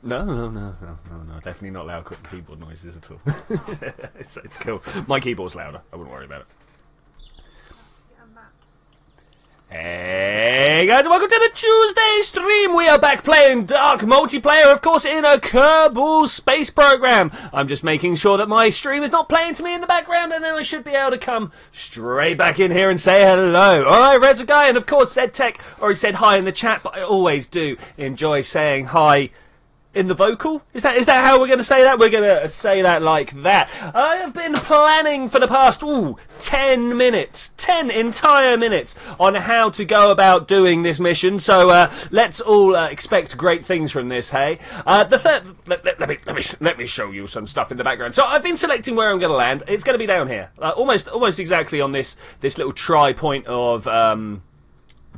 No. Definitely not loud keyboard noises at all. It's cool. My keyboard's louder. I wouldn't worry about it. Hey guys, welcome to the Tuesday stream. We are back playing Dark multiplayer, of course, in a Kerbal space program. I'm just making sure that my stream is not playing to me in the background, and then I should be able to come straight back in here and say hello. Alright, Red's a guy, and of course, Zed Tech already said hi in the chat, but I always do enjoy saying hi in the vocal? Is that how we're going to say that? We're going to say that like that. I have been planning for the past, 10 minutes, 10 entire minutes on how to go about doing this mission. So let's all expect great things from this, hey? Let me show you some stuff in the background. So I've been selecting where I'm going to land. It's going to be down here, almost exactly on this little tri-point of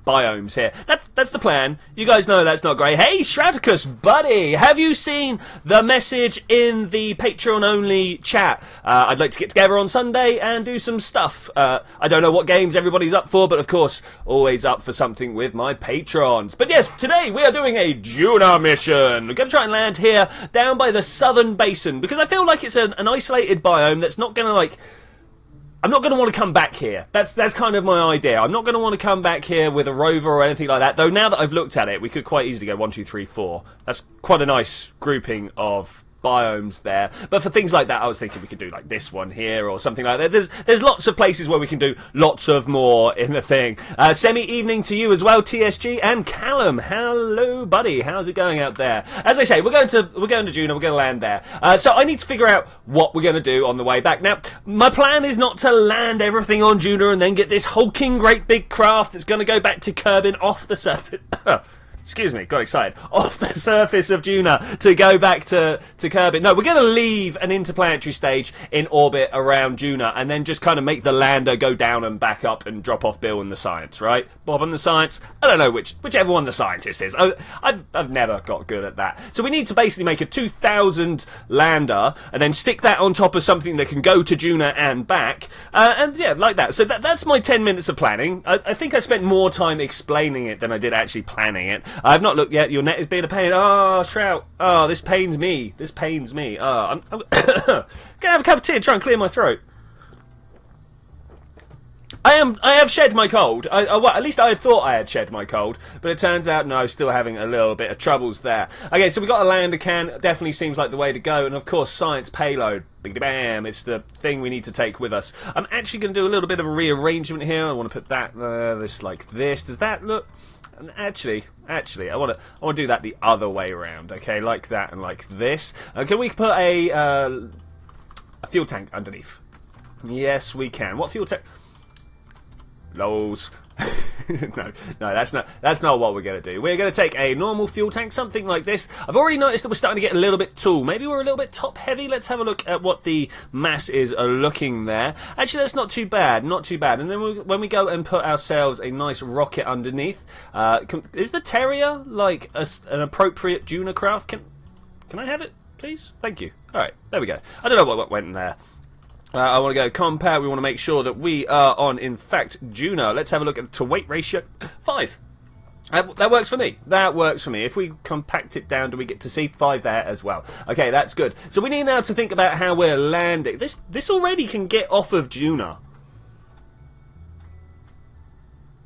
biomes here. That's the plan. You guys know that's not great. Hey, Shradicus, buddy, have you seen the message in the Patreon-only chat? I'd like to get together on Sunday and do some stuff. I don't know what games everybody's up for, but of course, always up for something with my patrons. But yes, today we are doing a Duna mission. We're going to try and land here, down by the southern basin, because I feel like it's an isolated biome that's not going to, I'm not going to want to come back here. That's kind of my idea. I'm not going to want to come back here with a rover or anything like that. Though now that I've looked at it, we could quite easily go 1, 2, 3, 4. That's quite a nice grouping of biomes there. But for things like that, I was thinking we could do like this one here or something like that. There's lots of places where we can do lots of more in the thing. Semi-evening to you as well, TSG and Callum. Hello, buddy. How's it going out there? As I say, we're going to Duna. We're going to land there. So I need to figure out what we're going to do on the way back. Now, my plan is not to land everything on Duna and then get this hulking great big craft that's going to go back to Kerbin off the surface. Excuse me, got excited. Off the surface of Duna to go back to Kerbin. No, we're going to leave an interplanetary stage in orbit around Duna and then just kind of make the lander go down and back up and drop off Bill and the science, right? Bob and the science? I don't know whichever one the scientist is. I've never got good at that. So we need to basically make a 2000 lander and then stick that on top of something that can go to Duna and back. And yeah, like that. So that's my 10 minutes of planning. I think I spent more time explaining it than I did actually planning it. I've not looked yet. Your net is being a pain. Oh, Shrout. Oh, this pains me. This pains me. Oh, I'm gonna have a cup of tea and try and clear my throat. I have shed my cold. Well, at least I thought I had shed my cold, but it turns out no, still having a little bit of troubles there. Okay, so we got a lander can. Definitely seems like the way to go, and of course, science payload. Big bam! It's the thing we need to take with us. I'm actually going to do a little bit of a rearrangement here. I want to put that this like this. Does that look? Actually, I want to do that the other way around. Okay, like that and like this. Can we put a fuel tank underneath? Yes, we can. What fuel tank? Lols. no, that's not what we're going to do. We're going to take a normal fuel tank, something like this. I've already noticed that we're starting to get a little bit tall. Maybe we're a little bit top heavy. Let's have a look at what the mass is looking there. Actually, that's not too bad, not too bad. And then when we go and put ourselves a nice rocket underneath, is the Terrier like an appropriate Duna craft? Can I have it, please? Thank you. All right, there we go. I don't know what went in there. I want to go compact. We want to make sure that we are on, in fact, Duna. Let's have a look at the to-weight ratio. 5. That works for me. That works for me. If we compact it down, do we get to see 5 there as well? Okay, that's good. So we need now to think about how we're landing. This already can get off of Duna.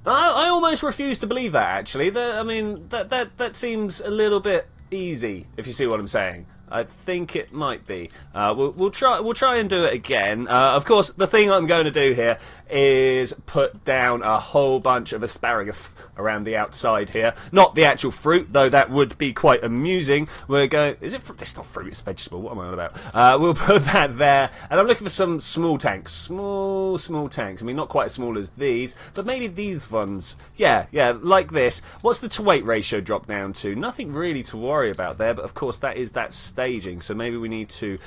I almost refuse to believe that, actually. I mean, that seems a little bit easy, if you see what I'm saying. I think it might be. We'll try and do it again. Of course, the thing I'm going to do here is put down a whole bunch of asparagus around the outside here. Not the actual fruit, though that would be quite amusing. We're going... Is it fruit? It's not fruit, it's vegetable. What am I on about? We'll put that there. And I'm looking for some small tanks. Small tanks. I mean, not quite as small as these, but maybe these ones. Yeah, like this. What's the to-weight ratio drop down to? Nothing really to worry about there, but of course that is that staging. So maybe we need to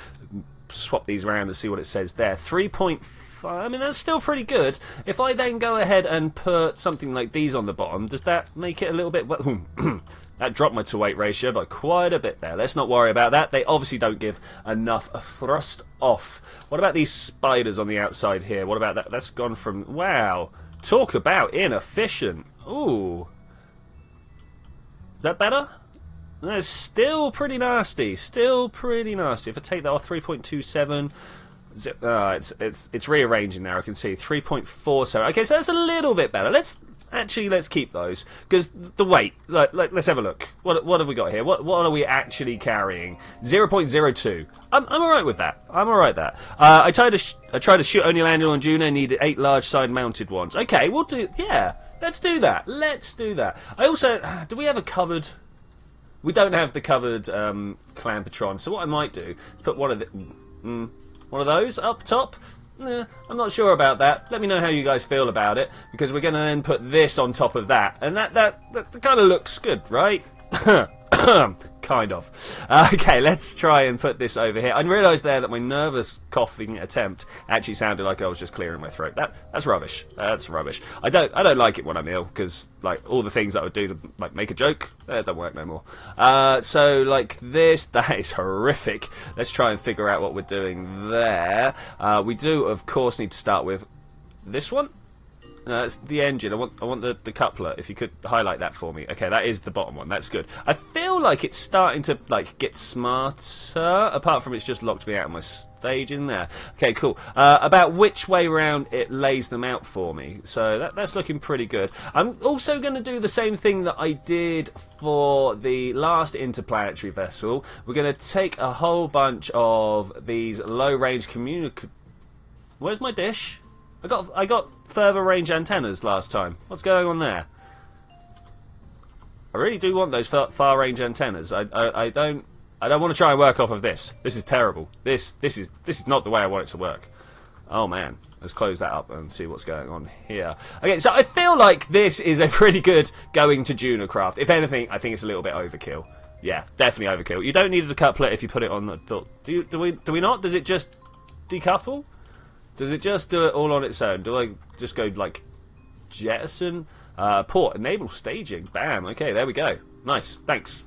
swap these around and see what it says there. 3.5. I mean, that's still pretty good. If I then go ahead and put something like these on the bottom, does that make it a little bit... That dropped my to-weight ratio by quite a bit there. Let's not worry about that. They obviously don't give enough thrust off. What about these spiders on the outside here? What about that? That's gone from... Wow. Talk about inefficient. Ooh. Is that better? That's still pretty nasty. Still pretty nasty. If I take that off, 3.27. It's rearranging there. I can see 3.47. Okay, so that's a little bit better. Let's keep those, because the weight. Let's have a look. What have we got here? What are we actually carrying? 0.02. I'm alright with that. I'm alright with that. I tried to shoot only landed on Duna. Needed 8 large side mounted ones. Okay, we'll do. Yeah, let's do that. Let's do that. I also do we have a covered? We don't have the covered clan patron. So what I might do is put one of those up top. I'm not sure about that. Let me know how you guys feel about it, because we're going to then put this on top of that, and that kind of looks good, right? Kind of. Okay, let's try and put this over here. I realised there that my nervous coughing attempt actually sounded like I was just clearing my throat. That's rubbish. That's rubbish. I don't like it when I'm ill, because like all the things that I would do to like make a joke, don't work no more. So like this, that is horrific. Let's try and figure out what we're doing there. We do of course need to start with this one. It's the engine. I want the coupler. If you could highlight that for me. Okay, that is the bottom one. That's good. I feel like it's starting to like get smarter. Apart from it's just locked me out of my stage in there. Okay, cool. About which way round it lays them out for me. So that's looking pretty good. I'm also going to do the same thing that I did for the last interplanetary vessel. We're going to take a whole bunch of these low-range Where's my dish? I got further range antennas last time. What's going on there? I really do want those far range antennas. I don't want to try and work off of this. This is terrible. This is not the way I want it to work. Oh man, let's close that up and see what's going on here. Okay, so I feel like this is a pretty good going to Duna craft. If anything, I think it's a little bit overkill. Yeah, definitely overkill. You don't need the coupler if you put it on the. Do we not? Does it just decouple? Does it just do it all on its own? Do I just go like jettison? Port enable staging. Bam. Okay, there we go. Nice. Thanks.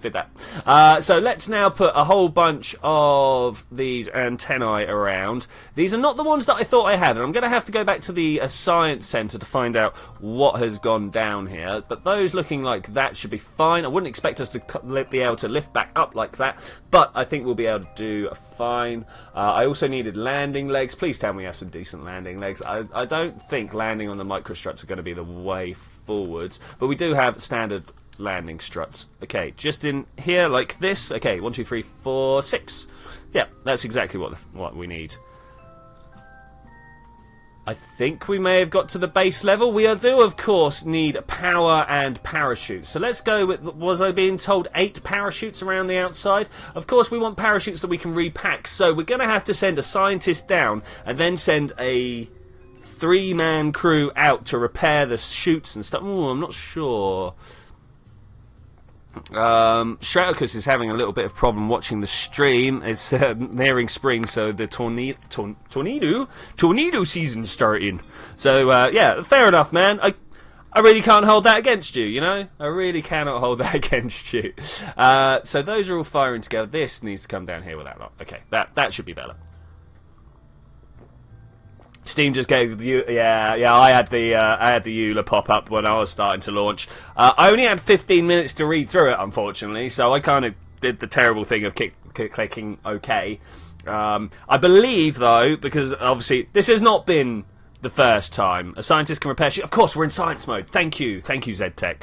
Did that. So let's now put a whole bunch of these antennae around. These are not the ones that I thought I had, and I'm going to have to go back to the science centre to find out what has gone down here. But those looking like that should be fine. I wouldn't expect us to be able to lift back up like that, but I think we'll be able to do fine. I also needed landing legs. Please tell me you have some decent landing legs. I don't think landing on the microstruts are going to be the way forwards, but we do have standard landing struts. Okay, just in here like this. Okay, 1 2 3 4 6. Yeah, that's exactly what we need. I think we may have got to the base level. We do of course need power and parachutes. So let's go with, was I being told 8 parachutes around the outside? Of course we want parachutes that we can repack, so we're going to have to send a scientist down and then send a 3-man crew out to repair the chutes and stuff. Oh, I'm not sure. Straticus is having a little bit of problem watching the stream. It's nearing spring, so the tornado season's starting. So yeah, fair enough, man. I really can't hold that against you, you know? I really cannot hold that against you. So those are all firing together. This needs to come down here with that lot. Okay, that should be better. Steam just gave you, yeah. I had the EULA pop up when I was starting to launch. I only had 15 minutes to read through it, unfortunately, so I kind of did the terrible thing of clicking OK. I believe though, because obviously this has not been the first time a scientist can repair shit. Of course, we're in science mode. Thank you, ZTech.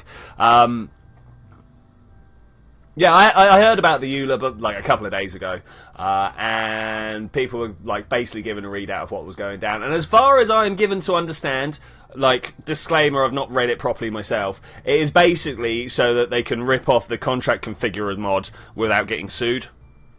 Yeah, I heard about the EULA, but like a couple of days ago, and people were like basically given a readout of what was going down. And as far as I am given to understand, like disclaimer, I've not read it properly myself. It is basically so that they can rip off the contract configurer mod without getting sued.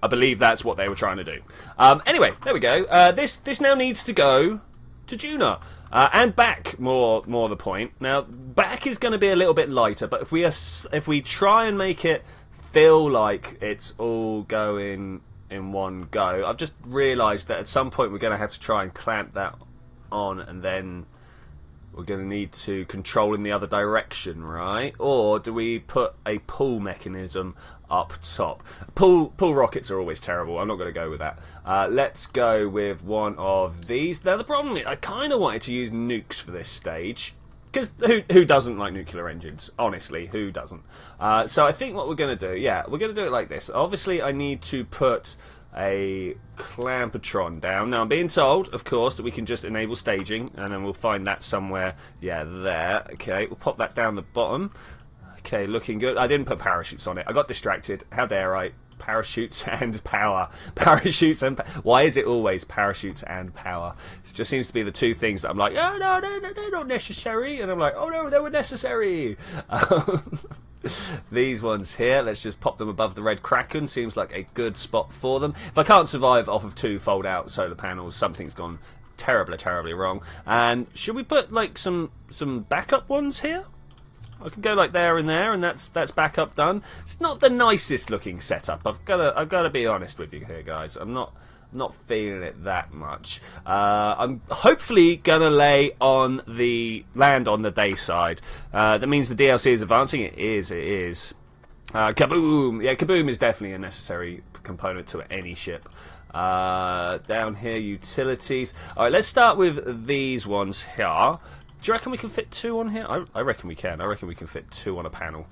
I believe that's what they were trying to do. Anyway, there we go. This now needs to go to Duna. And back, more the point. Now, back is going to be a little bit lighter, but if we try and make it feel like it's all going in one go. I've just realised that at some point we're going to have to try and clamp that on, and then we're going to need to control in the other direction, right? Or do we put a pull mechanism up top? Pull rockets are always terrible. I'm not going to go with that. Let's go with one of these. Now the problem is I kind of wanted to use nukes for this stage. because who doesn't like nuclear engines? Honestly, who doesn't? So I think what we're going to do, we're going to do it like this. Obviously, I need to put a clampatron down. Now, I'm being told, of course, that we can just enable staging, and then we'll find that somewhere, there. Okay, we'll pop that down the bottom. Okay, looking good. I didn't put parachutes on it. I got distracted. How dare I? Parachutes and power. Parachutes and why is it always parachutes and power? It just seems to be the two things that I'm like, oh no, they're not necessary, and I'm like, oh no, they were necessary. These ones here, let's just pop them above the red Kraken. Seems like a good spot for them. If I can't survive off of 2 fold-out solar panels, something's gone terribly wrong. And should we put like some backup ones here? I can go like there, and that's backup done. It's not the nicest looking setup. I've got to be honest with you here, guys. I'm not feeling it that much. I'm hopefully gonna land on the day side. That means the DLC is advancing. It is. Kaboom! Yeah, kaboom is definitely a necessary component to any ship. Down here, utilities. All right, let's start with these ones here. Do you reckon we can fit 2 on here? I reckon we can. I reckon we can fit 2 on a panel.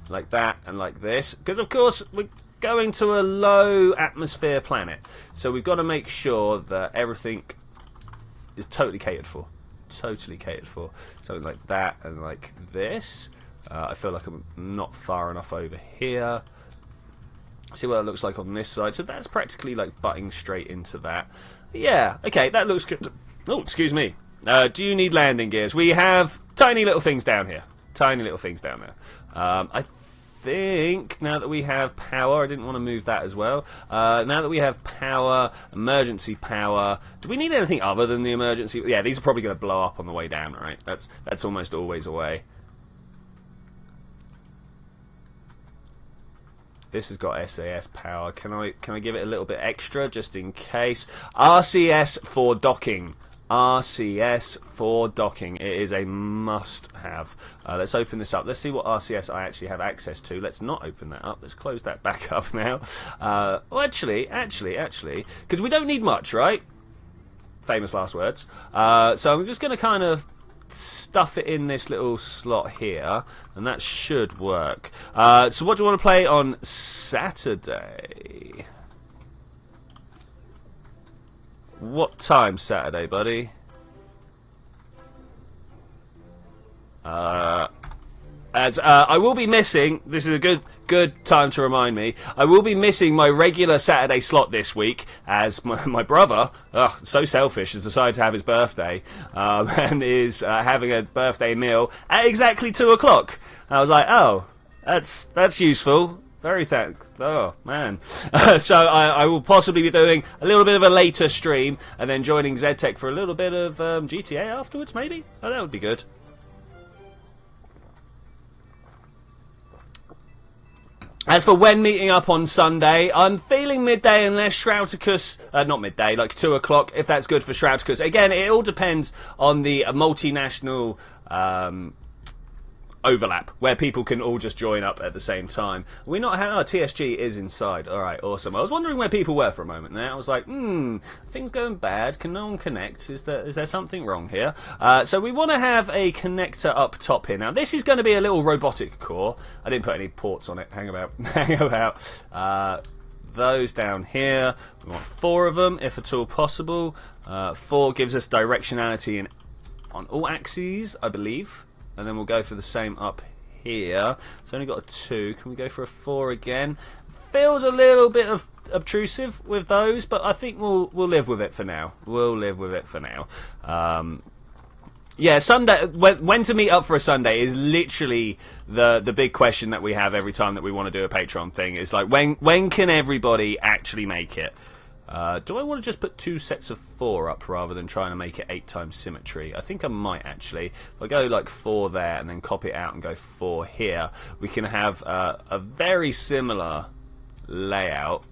Like that and like this. Because, of course, we're going to a low atmosphere planet. So we've got to make sure that everything is totally catered for. Totally catered for. Something like that and like this. I feel like I'm not far enough over here. See what it looks like on this side. So that's practically like butting straight into that. Yeah, okay, that looks good. Oh, excuse me. Do you need landing gears? We have tiny little things down here. Tiny little things down there. I think now that we have power, I didn't want to move that as well. Now that we have power, emergency power, do we need anything other than the emergency? Yeah, these are probably going to blow up on the way down, right? That's almost always a way. This has got SAS power. Can I give it a little bit extra just in case? RCS for docking. RCS for docking. It is a must-have. Let's open this up. Let's see what RCS I actually have access to. Let's not open that up. Let's close that back up now. Well, actually, because we don't need much, right? Famous last words. So I'm just going to kind of stuff it in this little slot here, and that should work. So what do you want to play on Saturday? What time Saturday, buddy? I will be missing. This is a good time to remind me. I will be missing my regular Saturday slot this week, as my brother, so selfish, has decided to have his birthday, and is having a birthday meal at exactly 2 o'clock. I was like, oh, that's useful. Very thankful. Oh, man. So I will possibly be doing a little bit of a later stream and then joining ZTech for a little bit of GTA afterwards, maybe? Oh, that would be good. As for when meeting up on Sunday, I'm feeling midday unless Shroudicus, not midday, like 2 o'clock, if that's good for Shroudicus. Again, it all depends on the multinational overlap, where people can all just join up at the same time. We're not TSG is inside. Alright, awesome. I was wondering where people were for a moment there. I was like, things going bad. Can no one connect? Is there something wrong here? So we want to have a connector up top here. Now, this is going to be a little robotic core. I didn't put any ports on it. Hang about. Those down here. We want 4 of them, if at all possible. 4 gives us directionality on all axes, I believe. And then we'll go for the same up here. It's only got a 2. Can we go for a 4 again? Feels a little bit obtrusive with those, but I think we'll live with it for now. We'll live with it for now. Yeah, Sunday. When to meet up for a Sunday is literally the big question that we have every time that we want to do a Patreon thing. It's like when can everybody actually make it? Do I want to just put 2 sets of 4 up rather than trying to make it 8 times symmetry? I think I might actually. If I go like 4 there and then copy it out and go 4 here, we can have a very similar layout.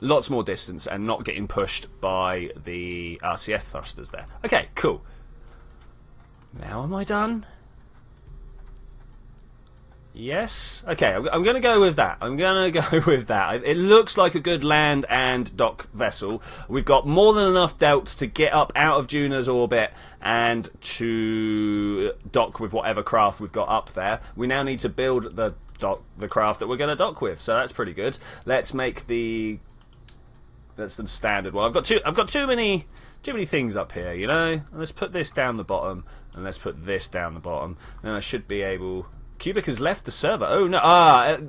Lots more distance and not getting pushed by the RCF thrusters there. Okay, cool. Now am I done? Yes. Okay, I'm going to go with that. I'm going to go with that. It looks like a good land and dock vessel. We've got more than enough delts to get up out of Duna's orbit and to dock with whatever craft we've got up there. We now need to build the craft that we're going to dock with, so that's pretty good. Let's make that's the standard one. I've got too many things up here, you know. Let's put this down the bottom, and let's put this down the bottom. Then I should be able. Cubic has left the server. Oh no!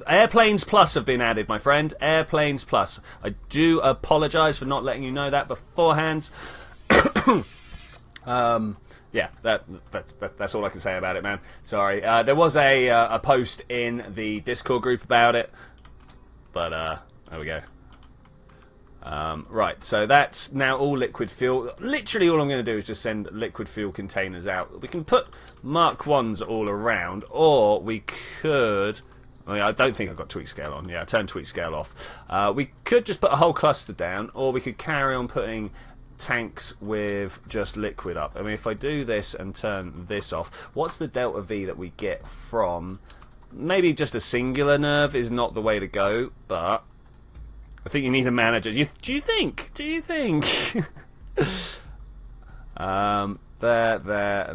Airplanes Plus have been added, my friend. Airplanes Plus. I do apologise for not letting you know that beforehand. Yeah, that's all I can say about it, man. Sorry. There was a post in the Discord group about it, but there we go. Right, so that's now all liquid fuel. Literally all I'm going to do is just send liquid fuel containers out. We can put Mark 1s all around, or we could... I don't think I've got tweak scale on. Yeah, I turned tweak scale off. We could just put a whole cluster down, or we could carry on putting tanks with just liquid up. I mean, if I do this and turn this off, what's the delta V that we get from... Maybe just a singular nerve is not the way to go, but... I think you need a manager. Do you think? There, and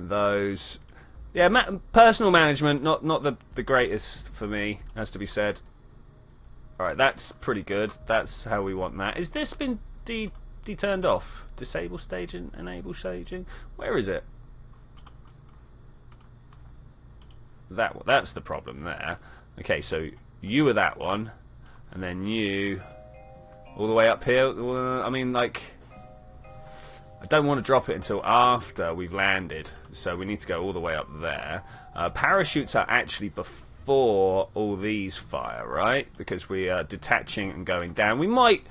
those. Yeah, personal management, not the greatest for me, has to be said. Alright, that's pretty good. That's how we want that. Is this been turned off? Disable staging, enable staging? Where is it? That's the problem there. Okay, so you were that one, and then you... all the way up here. I mean, like, I don't want to drop it until after we've landed, so we need to go all the way up there. Parachutes are actually before all these fire, right? Because we are detaching and going down. We might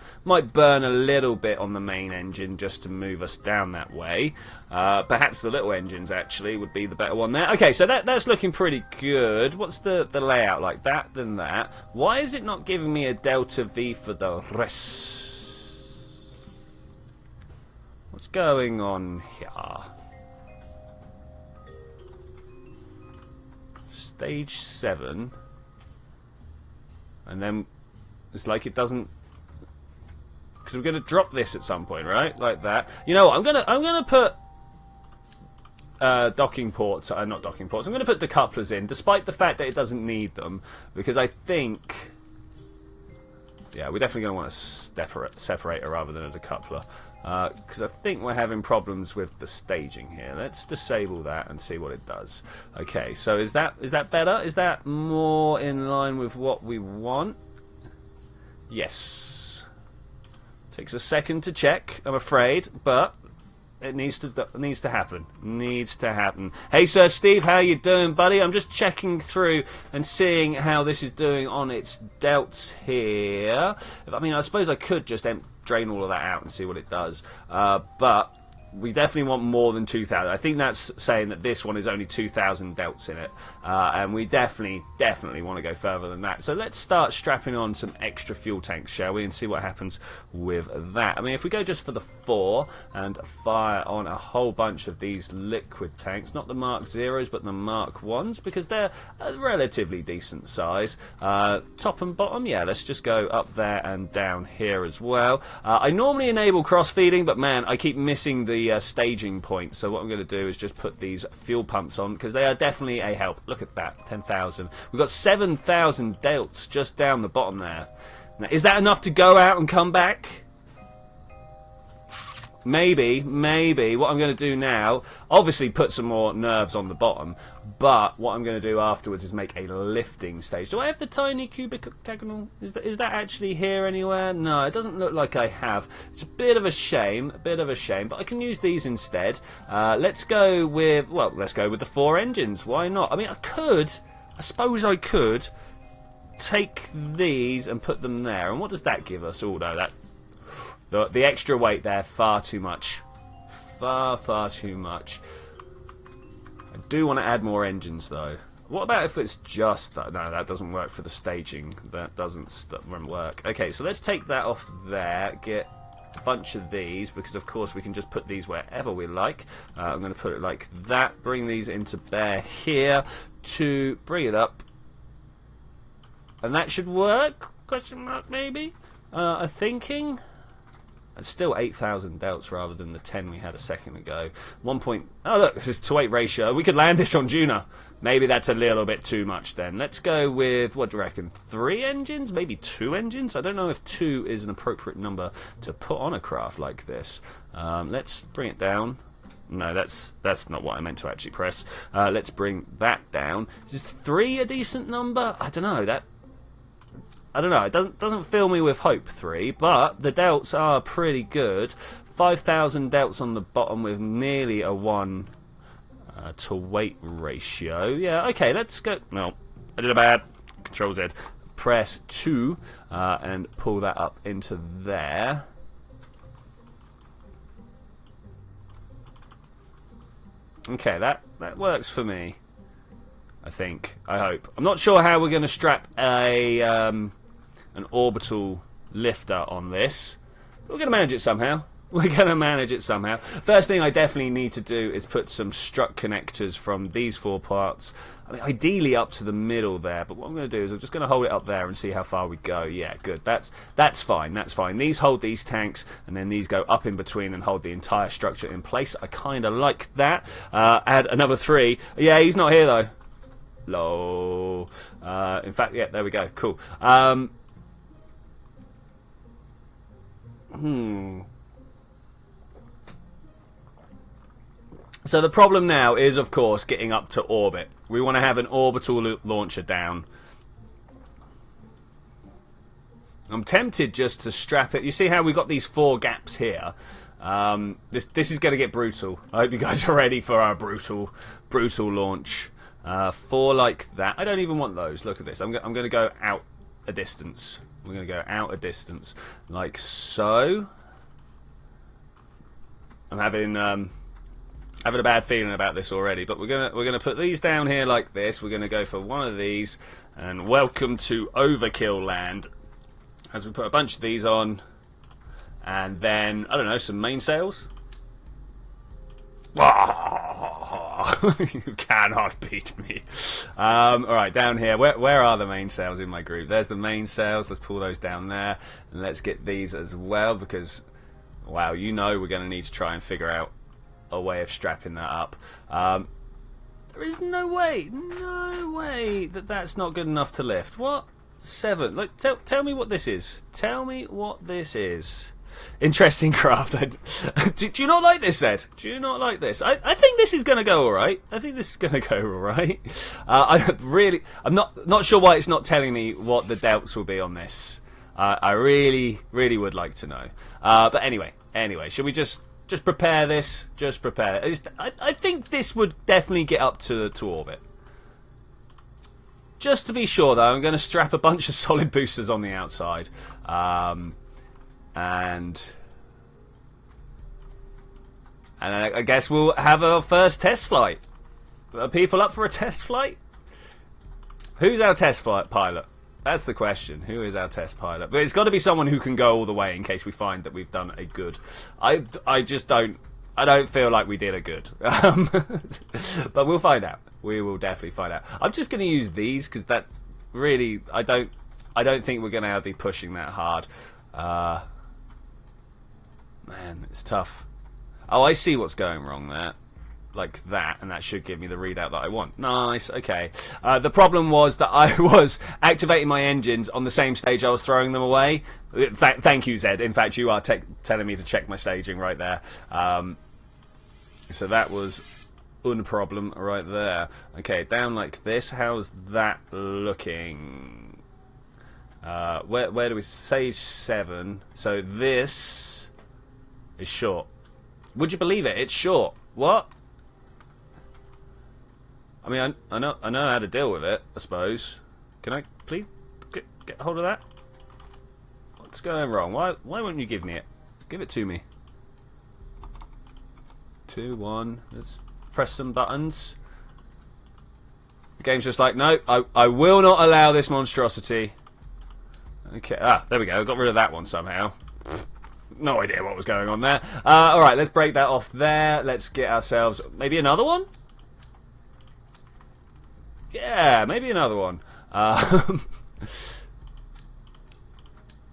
burn a little bit on the main engine just to move us down that way. Perhaps the little engines actually would be the better one there. Okay, so that's looking pretty good. What's the layout like? That, then that. Why is it not giving me a delta V for the rest? What's going on here? Stage 7, and then it's like it doesn't, because we're going to drop this at some point, right? Like that. You know what? I'm gonna put docking ports, not docking ports. I'm going to put decouplers in, despite the fact that it doesn't need them, because I think, yeah, we're definitely going to want a separator rather than a decoupler. Because I think we're having problems with the staging here. Let's disable that and see what it does. Okay, so is that better? Is that more in line with what we want? Yes. Takes a second to check, I'm afraid, but it needs to happen. Needs to happen. Hey, Sir Steve, how you doing, buddy? I'm just checking through and seeing how this is doing on its delts here. I mean, I suppose I could just drain all of that out and see what it does, but we definitely want more than 2,000. I think that's saying that this one is only 2,000 delts in it, and we definitely want to go further than that. So let's start strapping on some extra fuel tanks, shall we, and see what happens with that. I mean, if we go just for the 4 and fire on a whole bunch of these liquid tanks, not the Mark Zeros but the Mark 1s, because they're a relatively decent size. Top and bottom, yeah, let's just go up there and down here as well. I normally enable cross-feeding, but man, I keep missing the staging point, so what I'm going to do is just put these fuel pumps on, because they are definitely a help. Look at that, 10,000. We've got 7,000 delts just down the bottom there. Now, is that enough to go out and come back? Maybe. What I'm going to do now, obviously put some more nerves on the bottom, but what I'm going to do afterwards is make a lifting stage. Do I have the tiny cubic octagonal? Is that actually here anywhere? No, it doesn't look like I have. It's a bit of a shame, but I can use these instead. Let's go with the 4 engines. Why not? I mean, I suppose I could take these and put them there. And what does that give us? Oh no, the extra weight there, far too much. Far too much. I do want to add more engines though. What about if it's just that? No, that doesn't work for the staging. That doesn't work. Okay, so let's take that off there. Get a bunch of these, because of course we can just put these wherever we like. I'm going to put it like that. Bring these into bear here to bring it up And that should work? Question mark, maybe? I'm thinking. It's still 8,000 delts rather than the 10 we had a second ago. Oh, look, this is to 8 ratio. We could land this on Duna. Maybe that's a little bit too much then. Let's go with, what do you reckon, 3 engines? Maybe 2 engines? I don't know if 2 is an appropriate number to put on a craft like this. Let's bring it down. No, that's not what I meant to actually press. Let's bring that down. Is 3 a decent number? I don't know. I don't know, it doesn't fill me with hope, 3, but the delts are pretty good. 5,000 delts on the bottom with nearly a 1 to weight ratio. Yeah, okay, let's go. No, I did a bad. Control Z. Press 2 and pull that up into there. Okay, that works for me. I think. I hope. I'm not sure how we're going to strap an orbital lifter on this. We're going to manage it somehow. We're going to manage it somehow. First thing I definitely need to do is put some strut connectors from these 4 parts. I mean, ideally up to the middle there, but what I'm going to do is I'm just going to hold it up there and see how far we go. Yeah, good. That's fine. That's fine. These hold these tanks, and then these go up in between and hold the entire structure in place. I kind of like that. Add another 3. Yeah, he's not here, though. Low. In fact, yeah, there we go. Cool. So the problem now is, of course, getting up to orbit. We want to have an orbital launcher down. I'm tempted just to strap it. You see how we've got these 4 gaps here? This is going to get brutal. I hope you guys are ready for our brutal launch. 4 like that. I don't even want those. Look at this. I'm going to go out a distance. We're going to go out a distance, like so. I'm having a bad feeling about this already, but we're gonna put these down here like this. We're gonna go for one of these, and welcome to Overkill Land. As we put a bunch of these on, and then I don't know, some mainsails. You cannot beat me. Alright, down here. Where are the mainsails in my group? There's the mainsails. Let's pull those down there. And let's get these as well, because, wow, you know we're going to need to try and figure out a way of strapping that up. There is no way that that's not good enough to lift. What? 7. Like, tell me what this is. Tell me what this is. Interesting craft. Do you not like this, Ed? Do you not like this? I think this is going to go all right. I think this is going to go all right. I'm not sure why it's not telling me what the delts will be on this. I really would like to know. But anyway, should we just prepare this? Just prepare. I think this would definitely get up to orbit. Just to be sure, though, I'm going to strap a bunch of solid boosters on the outside. And I guess we'll have our first test flight. Are people up for a test flight? Who's our test flight pilot? That's the question. Who is our test pilot? But it's got to be someone who can go all the way in case we find that we've done a good. I just don't. I don't feel like we did a good. But we'll find out. We will definitely find out. I'm just going to use these because that really I don't think we're going to be pushing that hard. Man, it's tough. Oh, I see what's going wrong there. Like that, and that should give me the readout that I want. Nice, okay. The problem was that I was activating my engines on the same stage I was throwing them away. Thank you, Zed. In fact, you are telling me to check my staging right there. So that was un problem right there. Okay, down like this. How's that looking? Where do we stage 7? So this is short. Would you believe it? It's short. What? I mean, I know how to deal with it, I suppose. Can I please get hold of that? What's going wrong? Why won't you give me it? Give it to me. 2, 1. Let's press some buttons. The game's just like, no, I will not allow this monstrosity. Okay, there we go. Got rid of that one somehow. No idea what was going on there. Alright, let's break that off there. Let's get ourselves maybe another one? Yeah, maybe another one.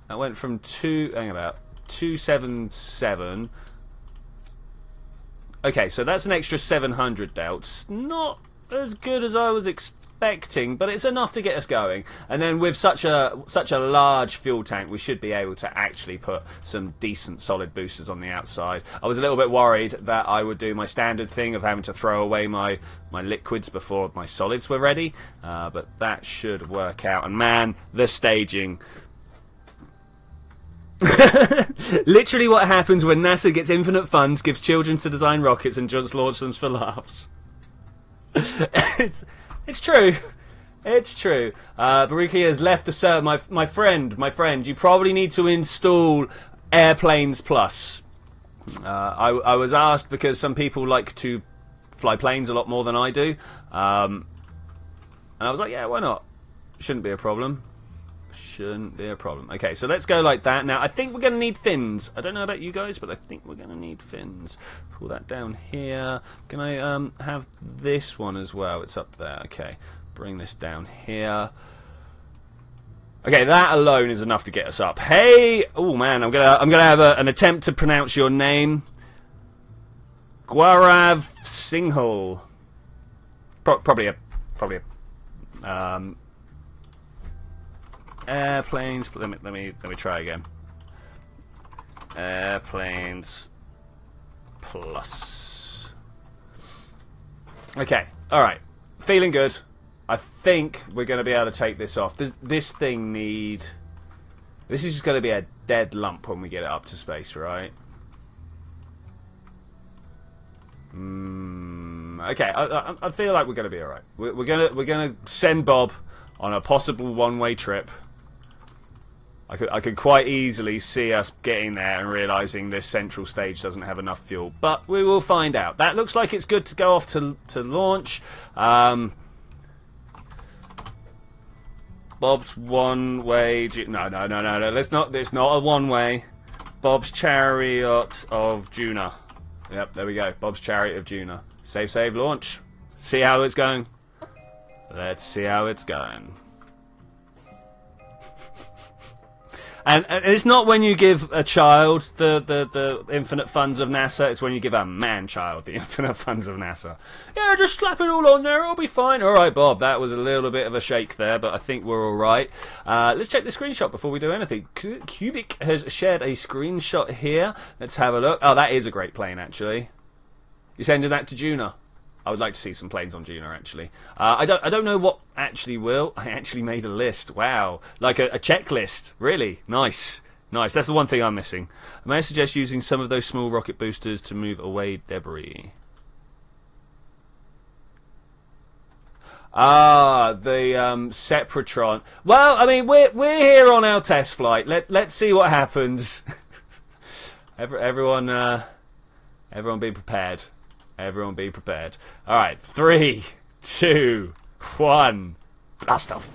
That went from 277. Okay, so that's an extra 700 delts. Not as good as I was expecting, but it's enough to get us going. And then with such a large fuel tank, we should be able to actually put some decent solid boosters on the outside. I was a little bit worried that I would do my standard thing of having to throw away my liquids before my solids were ready, but that should work out. And man, the staging. Literally what happens when NASA gets infinite funds, gives children to design rockets and just launch them for laughs. It's true. It's true. Baruki has left the server. My friend, you probably need to install Airplanes Plus. I was asked because some people like to fly planes a lot more than I do. And I was like, yeah, why not? Shouldn't be a problem. Shouldn't be a problem. Okay, so let's go like that. Now, I think we're going to need fins. I don't know about you guys, but I think we're going to need fins. Pull that down here. Can I have this one as well? It's up there. Okay, bring this down here. Okay, that alone is enough to get us up. Hey, oh man, I'm gonna have an attempt to pronounce your name. Gaurav Singhal. Probably a airplanes. Let me try again. Airplanes Plus. Okay, all right. Feeling good. I think we're going to be able to take this off. This thing This is just going to be a dead lump when we get it up to space, right? Okay, I feel like we're going to be all right. We're gonna send Bob on a possible one-way trip. I could quite easily see us getting there and realising this central stage doesn't have enough fuel, but we will find out. That looks like it's good to go off to launch. Bob's one-way. No. Let's not. It's not a one-way. Bob's Chariot of Duna. Yep, there we go. Bob's Chariot of Duna. Save, launch. See how it's going. Let's see how it's going. And it's not when you give a child the infinite funds of NASA, it's when you give a man-child the infinite funds of NASA. Yeah, just slap it all on there, it'll be fine. Alright, Bob, that was a little bit of a shake there, but I think we're alright. Let's check the screenshot before we do anything. Cubic has shared a screenshot here. Let's have a look. Oh, that is a great plane, actually. You're sending that to Duna? I would like to see some planes on Duna, actually. I don't know what actually will. I actually made a list. Wow. Like a checklist. Really. Nice. Nice. That's the one thing I'm missing. May I suggest using some of those small rocket boosters to move away debris? Ah, the Sepratron. Well, I mean, we're here on our test flight. Let's see what happens. Everyone be prepared. Everyone be prepared. Alright, 3, 2, 1. Blast off.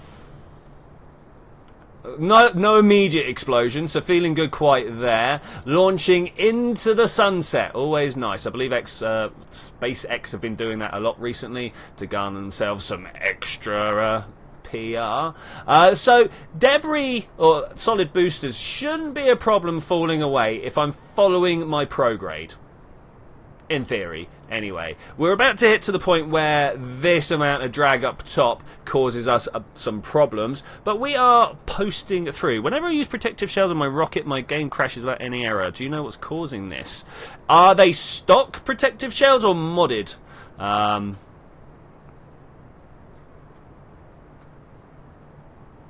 No immediate explosion, so feeling good quite there. Launching into the sunset. Always nice. I believe SpaceX have been doing that a lot recently to garner themselves some extra PR. So debris or solid boosters shouldn't be a problem falling away if I'm following my prograde. In theory, anyway. We're about to hit to the point where this amount of drag up top causes us some problems, but we are posting through. Whenever I use protective shells on my rocket, my game crashes without any error. Do you know what's causing this? Are they stock protective shells or modded?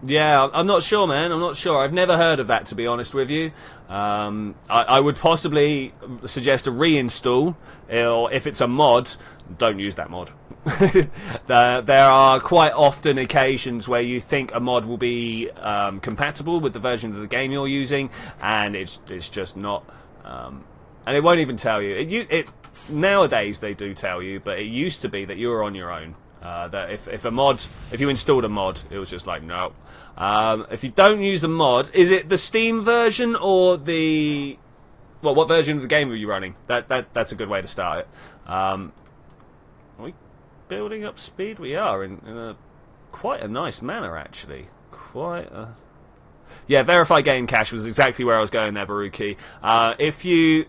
Yeah, I'm not sure, man. I'm not sure. I've never heard of that, to be honest with you. I would possibly suggest a reinstall, or if it's a mod, don't use that mod. There are quite often occasions where you think a mod will be compatible with the version of the game you're using, and it's just not. And it won't even tell you. Nowadays they do tell you, but it used to be that you were on your own. That if you installed a mod, it was just like no. If you don't use the mod, is it the Steam version or the what version of the game are you running? That's a good way to start it. Are we building up speed? We are in quite a nice manner, actually. quite... Yeah, verify game cache was exactly where I was going there, Baruki. If you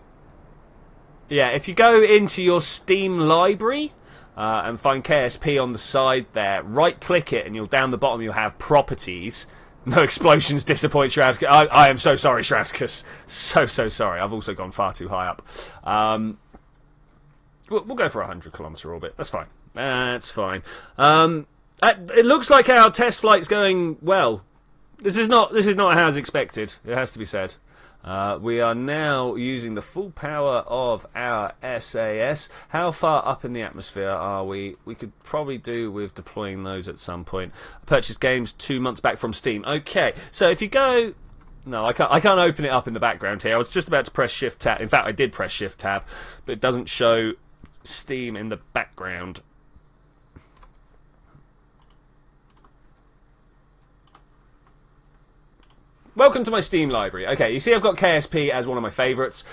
go into your Steam library and find KSP on the side there, right-click it, and down the bottom you'll have properties. No explosions disappoint Shroudicus. I am so sorry, Shroudicus. So sorry. I've also gone far too high up. We'll go for a 100-kilometer orbit. That's fine. That's fine. It looks like our test flight's going well. This is not as expected. It has to be said. We are now using the full power of our SAS. How far up in the atmosphere are we? We could probably do with deploying those at some point. I purchased games 2 months back from Steam. Okay, so if you go... No, I can't open it up in the background here. I was just about to press Shift Tab. In fact, I did press Shift Tab, but it doesn't show Steam in the background. Welcome to my Steam library. Okay, you see I've got KSP as one of my favourites.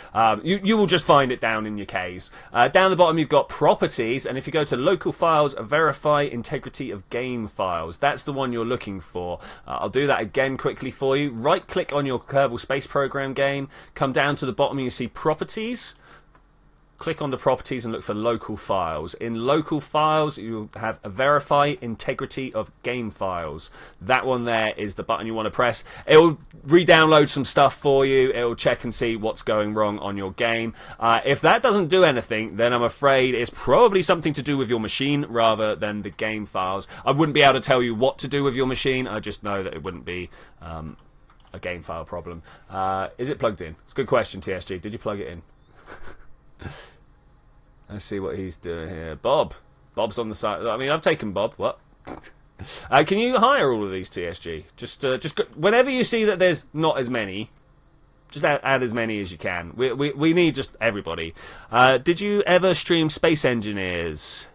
You will just find it down in your Ks. Down the bottom you've got properties, and if you go to local files, verify integrity of game files. That's the one you're looking for. I'll do that again quickly for you. Right click on your Kerbal Space Program game, come down to the bottom and you see properties. Click on the properties and look for local files. In local files, you have a verify integrity of game files. That one there is the button you want to press. It'll re-download some stuff for you. It'll check and see what's going wrong on your game. If that doesn't do anything, then I'm afraid it's probably something to do with your machine rather than the game files. I wouldn't be able to tell you what to do with your machine. I just know that it wouldn't be a game file problem. Is it plugged in? It's a good question, TSG. Did you plug it in? Let's see what he's doing here. Bob's on the side. I mean, I've taken Bob. What? Can you hire all of these, TSG? Just whenever you see that there's not as many, just add as many as you can. We need just everybody. Did you ever stream Space Engineers?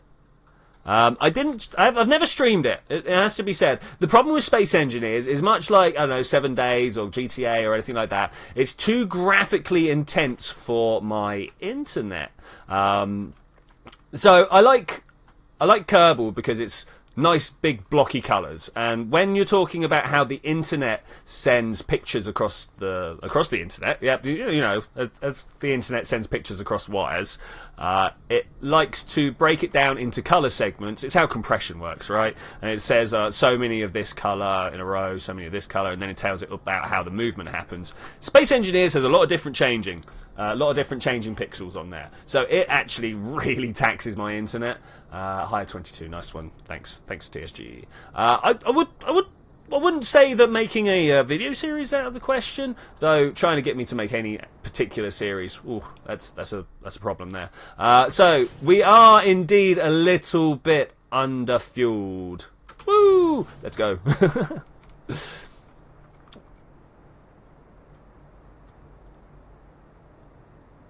I didn't. I've never streamed it. It has to be said. The problem with Space Engineers is much like, I don't know, 7 Days or GTA or anything like that. It's too graphically intense for my internet. So I like Kerbal because it's nice big blocky colours, and when you're talking about how the internet sends pictures across the internet, yeah, you know, as the internet sends pictures across wires, it likes to break it down into colour segments. It's how compression works, right? And it says so many of this colour in a row, so many of this colour, and then it tells it about how the movement happens. Space Engineers has a lot of different changing. A lot of different changing pixels on there, so it actually really taxes my internet. Higher 22, nice one. Thanks, TSG. I wouldn't say that making a video series out of the question, though. Trying to get me to make any particular series, ooh, that's a problem there. So we are indeed a little bit underfueled. Woo! Let's go.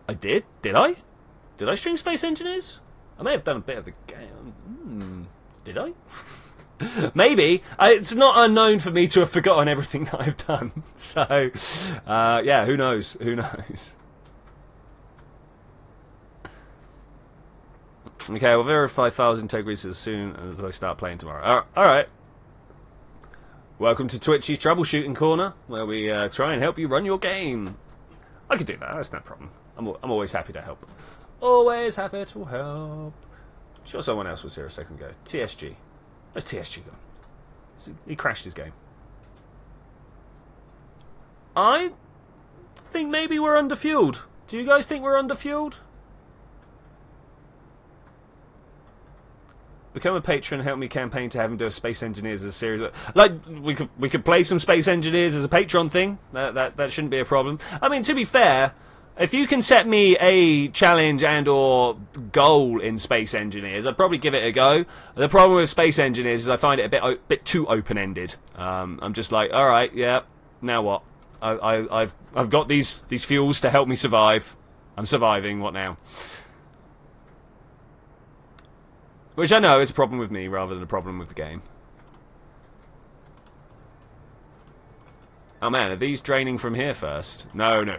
I did? Did I? Did I stream Space Engineers? I may have done a bit of the game. Did I? Maybe. It's not unknown for me to have forgotten everything that I've done. So, yeah, who knows? Who knows? Okay, we'll verify files integrity as soon as I start playing tomorrow. Alright. Welcome to Twitchi's Troubleshooting Corner, where we try and help you run your game. I could do that, that's no problem. I'm always happy to help. Always happy to help. Sure, someone else was here a second ago. TSG. Where's TSG gone? He crashed his game. I think maybe we're underfueled. Do you guys think we're underfueled? Become a patron, help me campaign to have him do a Space Engineers as a series. Like, we could play some Space Engineers as a Patreon thing. That shouldn't be a problem. I mean, to be fair, if you can set me a challenge and or goal in Space Engineers, I'd probably give it a go. The problem with Space Engineers is I find it a bit too open-ended. I'm just like, all right, yeah, now what? I've got these fuels to help me survive. I'm surviving. What now? Which I know is a problem with me rather than a problem with the game. Oh man, are these draining from here first? No. That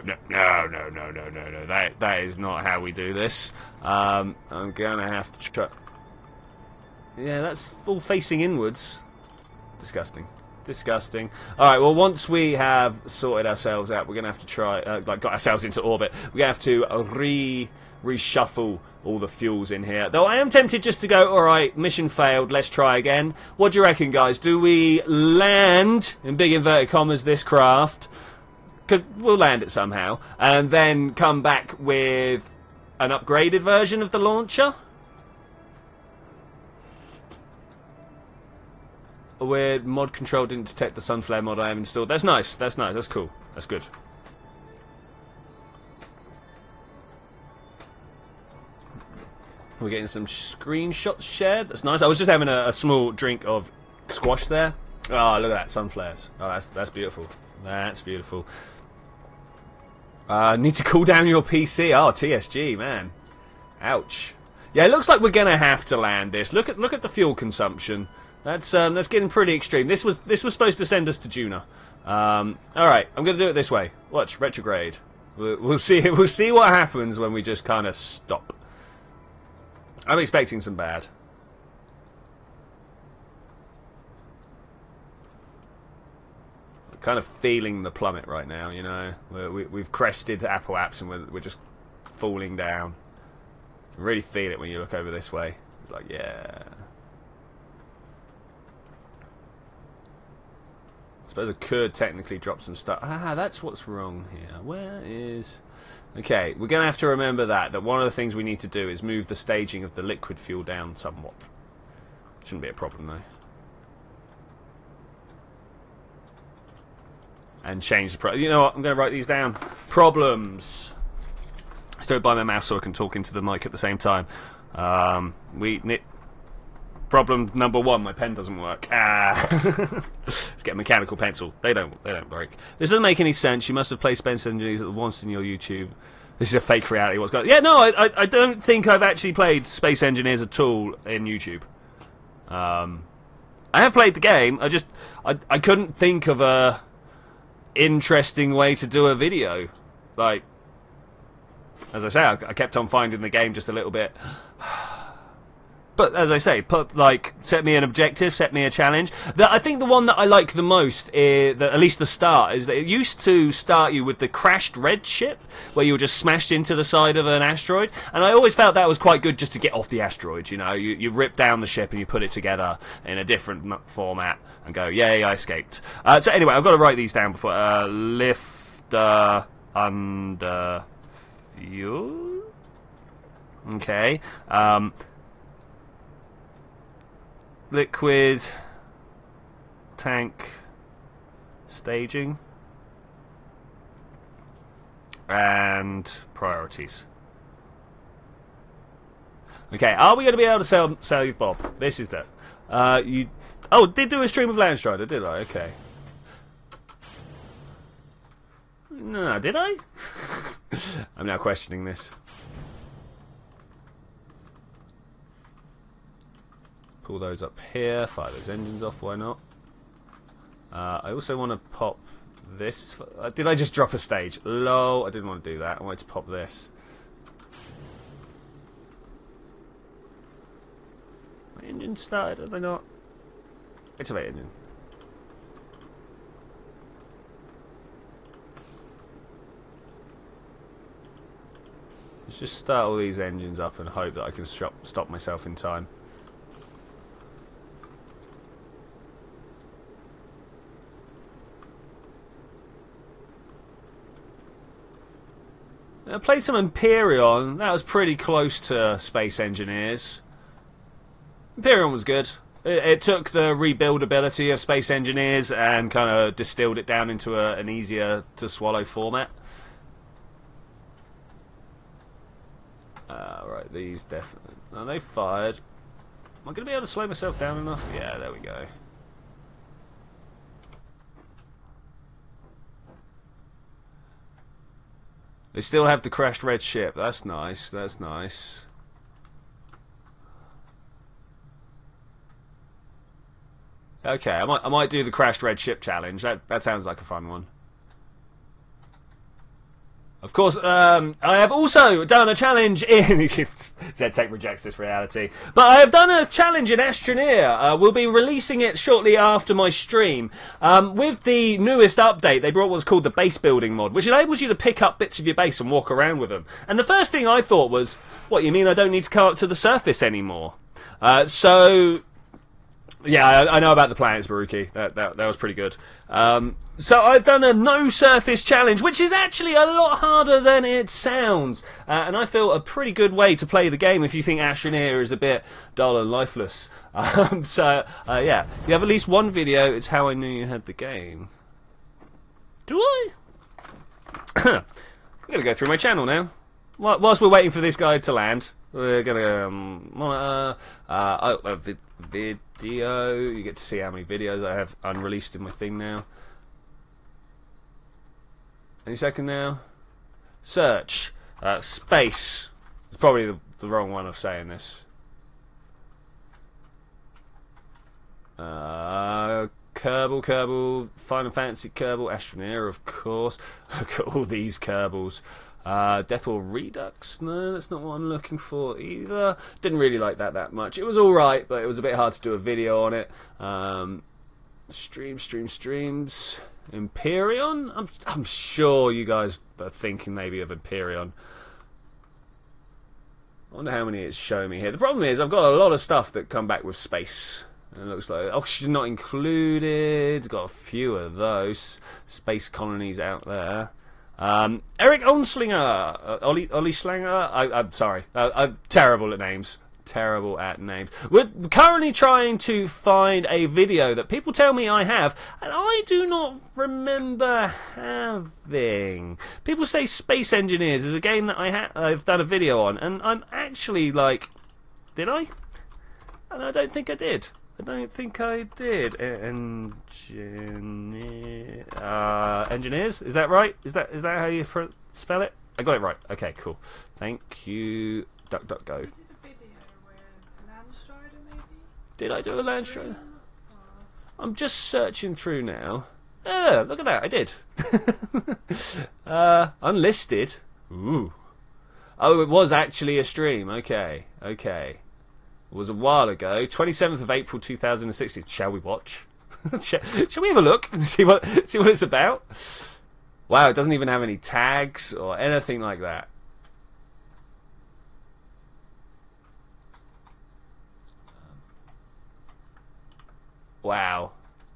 is not how we do this. I'm gonna have to try. Yeah, that's full facing inwards. Disgusting. Disgusting. Alright, well, once we have sorted ourselves out, we're going to have to try, like, got ourselves into orbit, we're going to have to reshuffle all the fuels in here. Though I am tempted just to go, alright, mission failed, let's try again. What do you reckon, guys? Do we land, in big inverted commas, this craft? We'll land it somehow. And then come back with an upgraded version of the launcher? Weird mod control didn't detect the sunflare mod I have installed. That's nice. That's nice. That's cool. That's good. We're getting some screenshots shared. That's nice. I was just having a small drink of squash there. Oh, look at that, sunflares. Oh, that's beautiful. That's beautiful. Need to cool down your PC. Oh, TSG, man. Ouch. Yeah, it looks like we're gonna have to land this. Look at the fuel consumption. That's getting pretty extreme. This was supposed to send us to Duna. All right, I'm gonna do it this way. Watch retrograde. We'll see. We'll see what happens when we just kind of stop. I'm expecting some bad. I'm kind of feeling the plummet right now. You know, we've crested Apple Apps and we're just falling down. You really feel it when you look over this way. It's like, yeah. I suppose I could technically drop some stuff. Ah, that's what's wrong here. Where is... Okay, we're going to have to remember that one of the things we need to do is move the staging of the liquid fuel down somewhat. Shouldn't be a problem, though. And change the... You know what? I'm going to write these down. Problems. Let's do it by my mouse so I can talk into the mic at the same time. Problem number 1, my pen doesn't work. Let's get a mechanical pencil. They don't break. This doesn't make any sense. You must have played Space Engineers at once in your YouTube. This is a fake reality. What's going on? Yeah, no, I don't think I've actually played Space Engineers at all in YouTube. I have played the game. I couldn't think of a interesting way to do a video. Like, as I say, I kept on finding the game just a little bit... But as I say, set me an objective, set me a challenge. I think the one that I like the most, at least the start, is that it used to start you with the crashed red ship, where you were just smashed into the side of an asteroid. And I always felt that was quite good just to get off the asteroid. You know, you rip down the ship and you put it together in a different format and go, yay, I escaped. So anyway, I've got to write these down before. Lift under fuel. Okay. Liquid tank staging and priorities. Okay, are we going to be able to sell you Bob? This is that. Did do a stream of Landstrider, did I? Okay. No, did I? I'm now questioning this. Pull those up here, fire those engines off, why not? I also want to pop this. Did I just drop a stage? Lol, I didn't want to do that. I wanted to pop this. My engine started, are they not? Activate engine. Let's just start all these engines up and hope that I can stop myself in time. I played some Empyrean. That was pretty close to Space Engineers. Empyrean was good. It took the rebuildability of Space Engineers and kind of distilled it down into an easier to swallow format. Right, these definitely... Are they fired? Am I going to be able to slow myself down enough? Yeah, there we go. They still have the crashed red ship. That's nice. That's nice. Okay, I might do the crashed red ship challenge. That sounds like a fun one. Of course, I have also done a challenge in... ZTech rejects this reality. But I have done a challenge in Astroneer. We'll be releasing it shortly after my stream. With the newest update, they brought what's called the base building mod, which enables you to pick up bits of your base and walk around with them. And the first thing I thought was, what, you mean I don't need to come up to the surface anymore? Yeah, I know about the planets, Baruki. That was pretty good. So I've done a no surface challenge, which is actually a lot harder than it sounds. And I feel a pretty good way to play the game if you think Astroneer is a bit dull and lifeless. Yeah, you have at least one video. It's how I knew you had the game. Do I? I'm going to go through my channel now. Whilst we're waiting for this guy to land, we're going to monitor video. You get to see how many videos I have unreleased in my thing now. Any second now. Search. Space. It's probably the wrong one of saying this. Kerbal, Final Fantasy Kerbal, Astroneer, of course. Look at all these Kerbals. Death or Redux? No, that's not what I'm looking for either. Didn't really like that much. It was alright, but it was a bit hard to do a video on it. Streams. Empyrean? I'm sure you guys are thinking maybe of Empyrean. I wonder how many it's showing me here. The problem is I've got a lot of stuff that come back with space. It looks like oxygen not included. Got a few of those space colonies out there. Eric Onslinger, Ollie Schlanger. I'm sorry. I'm terrible at names. Terrible at names. We're currently trying to find a video that people tell me I have, and I do not remember having. People say Space Engineers is a game that I've done a video on, and I'm actually like, did I? And I don't think I did. Engineers? Is that right? Is that how you spell it? I got it right. Okay, cool. Thank you. DuckDuckGo. Did I do a Landstrider? I'm just searching through now. Oh, look at that, I did. Unlisted. Ooh. Oh, it was actually a stream. Okay. It was a while ago. 27th of April 2016. Shall we watch? Shall we have a look and see what it's about? Wow, it doesn't even have any tags or anything like that. Wow.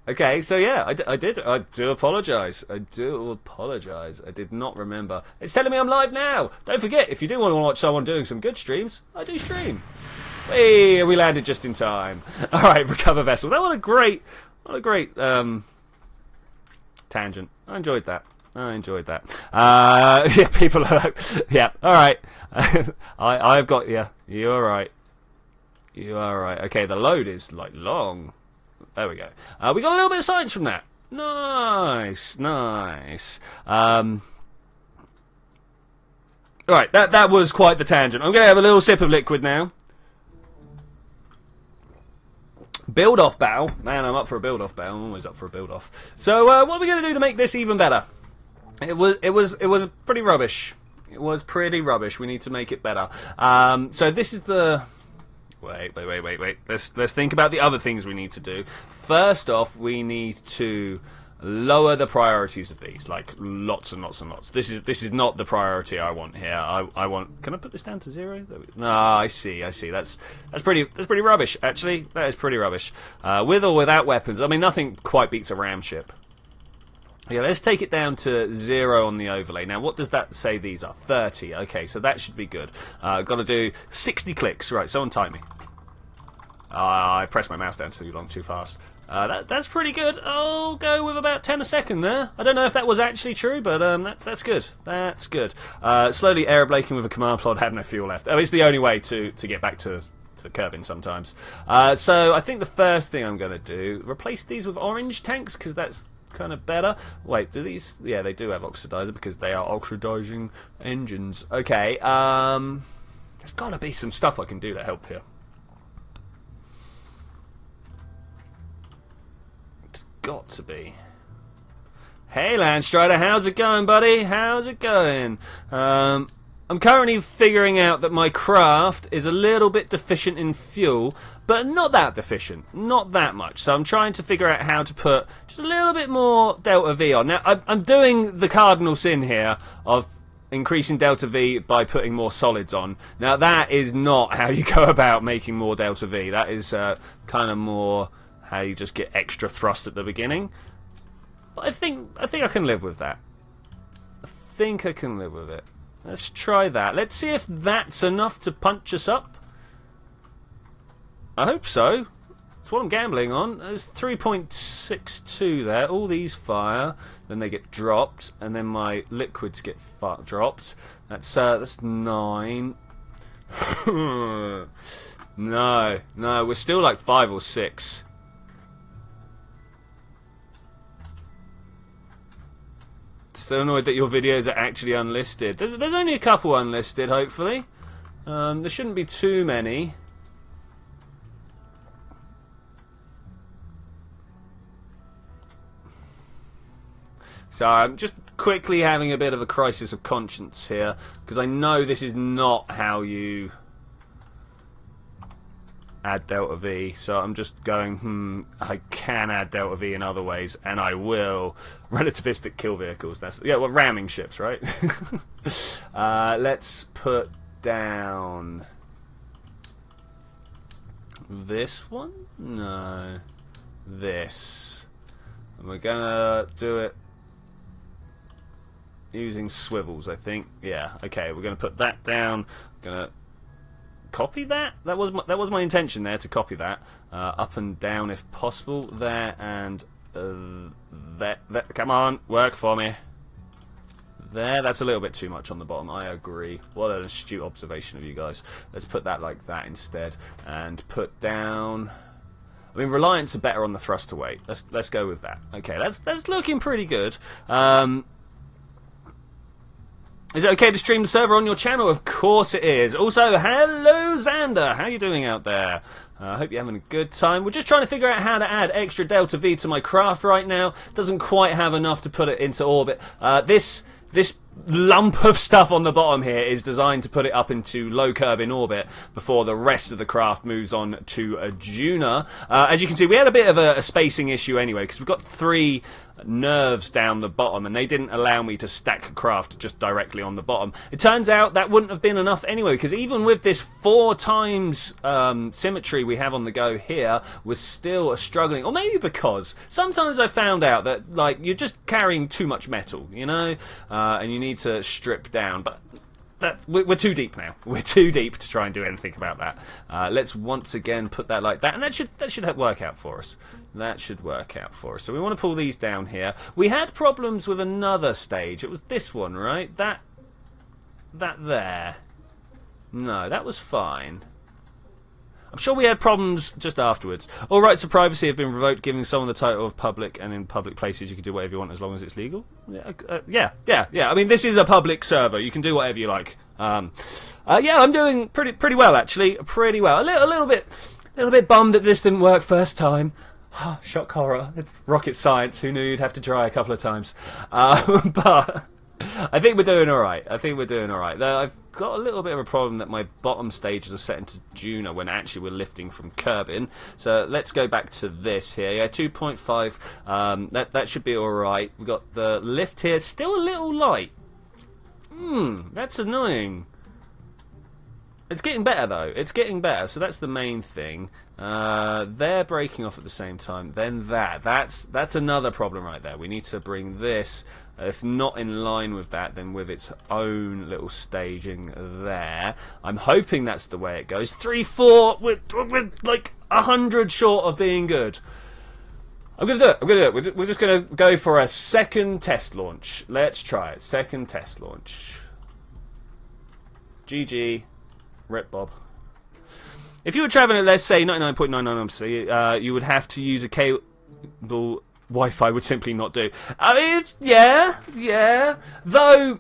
Okay, so yeah, I did. I do apologise. I did not remember. It's telling me I'm live now. Don't forget, if you do want to watch someone doing some good streams, I do stream. Hey, we landed just in time. All right, recover vessel. That was a great tangent. I enjoyed that. Yeah, people are like, yeah. All right, I've got you. You're right. You are right. Okay, the load is like long. There we go. We got a little bit of science from that. Nice. All right, that was quite the tangent. I'm going to have a little sip of liquid now. Build-off battle. Man, I'm up for a build-off battle. I'm always up for a build-off. So, what are we going to do to make this even better? It was pretty rubbish. It was pretty rubbish. We need to make it better. So this is the... Wait. Let's think about the other things we need to do. First off, we need to lower the priorities of these, like lots and lots and lots. This is not the priority I want here. I want. Can I put this down to 0? No, I see. That's pretty rubbish. Actually, that is pretty rubbish. With or without weapons, I mean nothing quite beats a ram ship. Yeah, let's take it down to 0 on the overlay. Now, what does that say these are? 30. Okay, so that should be good. Got to do 60 clicks. Right, someone type me. I pressed my mouse down too fast. That's pretty good. I'll go with about 10 a second there. I don't know if that was actually true, but that's good. That's good. Slowly aerobraking with a command pod. Had no fuel left. Oh, it's the only way to get back to Kerbin sometimes. So I think the first thing I'm going to do, replace these with orange tanks, because that's kind of better. Wait, do these? Yeah, they do have oxidizer because they are oxidizing engines. Okay, there's got to be some stuff I can do to help here. It's got to be. Hey Landstrider, how's it going, buddy? How's it going? I'm currently figuring out that my craft is a little bit deficient in fuel, but not that deficient, not that much. So I'm trying to figure out how to put just a little bit more Delta V on. Now, I'm doing the cardinal sin here of increasing Delta V by putting more solids on. Now, that is not how you go about making more Delta V. That is kind of more how you just get extra thrust at the beginning. But I think I can live with that. I think I can live with it. Let's try that. Let's see if that's enough to punch us up. I hope so. That's what I'm gambling on. There's 3.62 there. All these fire, then they get dropped, and then my liquids get dropped. That's 9. No, we're still like 5 or 6. Still annoyed that your videos are actually unlisted. There's only a couple unlisted, hopefully. There shouldn't be too many. So I'm just quickly having a bit of a crisis of conscience here, because I know this is not how you add Delta V, so I'm just going, I can add Delta V in other ways, and I will. Relativistic kill vehicles, that's, yeah, well, ramming ships, right? Let's put down this one? No. This. And we're gonna do it using swivels, I think. Yeah, okay, we're gonna put that down. Gonna copy that. That was my intention there, to copy that up and down if possible. There and that. Come on, work for me. There. That's a little bit too much on the bottom. I agree. What an astute observation of you guys. Let's put that like that instead, and put down. I mean, reliance are better on the thruster weight. Let's go with that. Okay, that's looking pretty good. Is it okay to stream the server on your channel? Of course it is. Also, hello Xander. How you doing out there? I hope you're having a good time. We're just trying to figure out how to add extra Delta V to my craft right now. Doesn't quite have enough to put it into orbit. This lump of stuff on the bottom here is designed to put it up into low curb in orbit before the rest of the craft moves on to a Duna. As you can see, we had a bit of a spacing issue anyway, because we've got 3 nerves down the bottom, and they didn't allow me to stack craft just directly on the bottom. It turns out that wouldn't have been enough anyway, because even with this 4 times symmetry we have on the go here, we're still struggling. Or maybe because sometimes I found out that, like, you're just carrying too much metal, you know, and you need to strip down. But we're too deep now. We're too deep to try and do anything about that. Let's once again put that like that, and that should work out for us. That should work out for us. So we want to pull these down here. We had problems with another stage. It was this one, right? That there. No, that was fine. I'm sure we had problems just afterwards. All rights of privacy have been revoked, giving someone the title of public, and in public places you can do whatever you want as long as it's legal. Yeah. I mean, this is a public server. You can do whatever you like. Yeah, I'm doing pretty well actually. Pretty well. A little bit bummed that this didn't work first time. Shock horror. It's rocket science. Who knew you'd have to try a couple of times? But I think we're doing alright. I've got a little bit of a problem that my bottom stages are set into Duna when actually we're lifting from Kerbin. So let's go back to this here. Yeah, 2.5. That should be alright. We've got the lift here. Still a little light. That's annoying. It's getting better though. It's getting better. So that's the main thing. They're breaking off at the same time. Then that's another problem right there. We need to bring this, if not in line with that, then with its own little staging there. I'm hoping that's the way it goes. 3-4. We're like 100 short of being good. I'm gonna do it. We're just gonna go for a second test launch. Let's try it. Second test launch. GG. Rip Bob. If you were traveling at, let's say, 99.99 you would have to use a cable. Wi-Fi would simply not do. I mean, yeah. Though,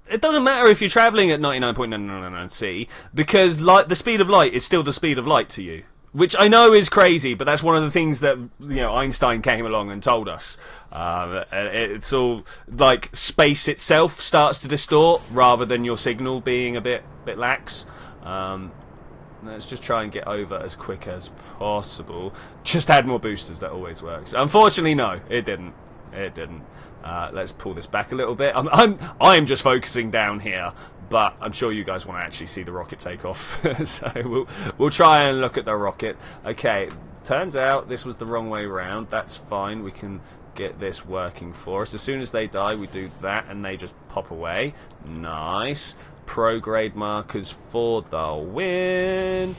it doesn't matter if you're traveling at 99.999c, because the speed of light is still the speed of light to you. Which I know is crazy, but that's one of the things that Einstein came along and told us. It's all like space itself starts to distort rather than your signal being a bit lax. Let's just try and get over as quick as possible. Just add more boosters. That always works. Unfortunately, no, it didn't. It didn't. Let's pull this back a little bit. I'm just focusing down here. But I'm sure you guys want to actually see the rocket take off. So we'll try and look at the rocket. Okay, turns out this was the wrong way round. That's fine. We can get this working for us. As soon as they die, we do that, and they just pop away. Nice. Pro-grade markers for the win.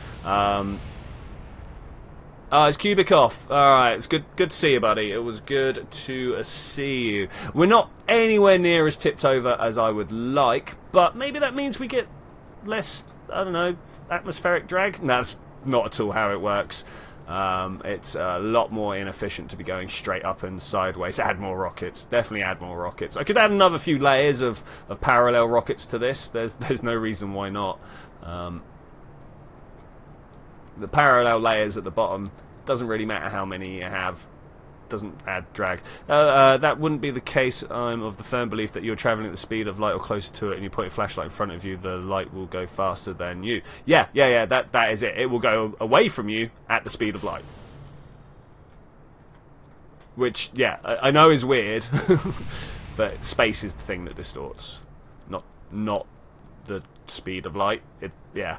Oh, it's Kubikov. Alright, it's good to see you, buddy. It was good to see you. We're not anywhere near as tipped over as I would like, but maybe that means we get less, I don't know, atmospheric drag? No, that's not at all how it works. It's a lot more inefficient to be going straight up and sideways. Add more rockets. Definitely add more rockets. I could add another few layers of parallel rockets to this. There's no reason why not. The parallel layers at the bottom, doesn't really matter how many you have, doesn't add drag. That wouldn't be the case. I'm of the firm belief that you're travelling at the speed of light or closer to it, and you point a flashlight in front of you, the light will go faster than you. Yeah, that is it. It will go away from you at the speed of light. Which, yeah, I know is weird, but space is the thing that distorts, not the speed of light. Yeah.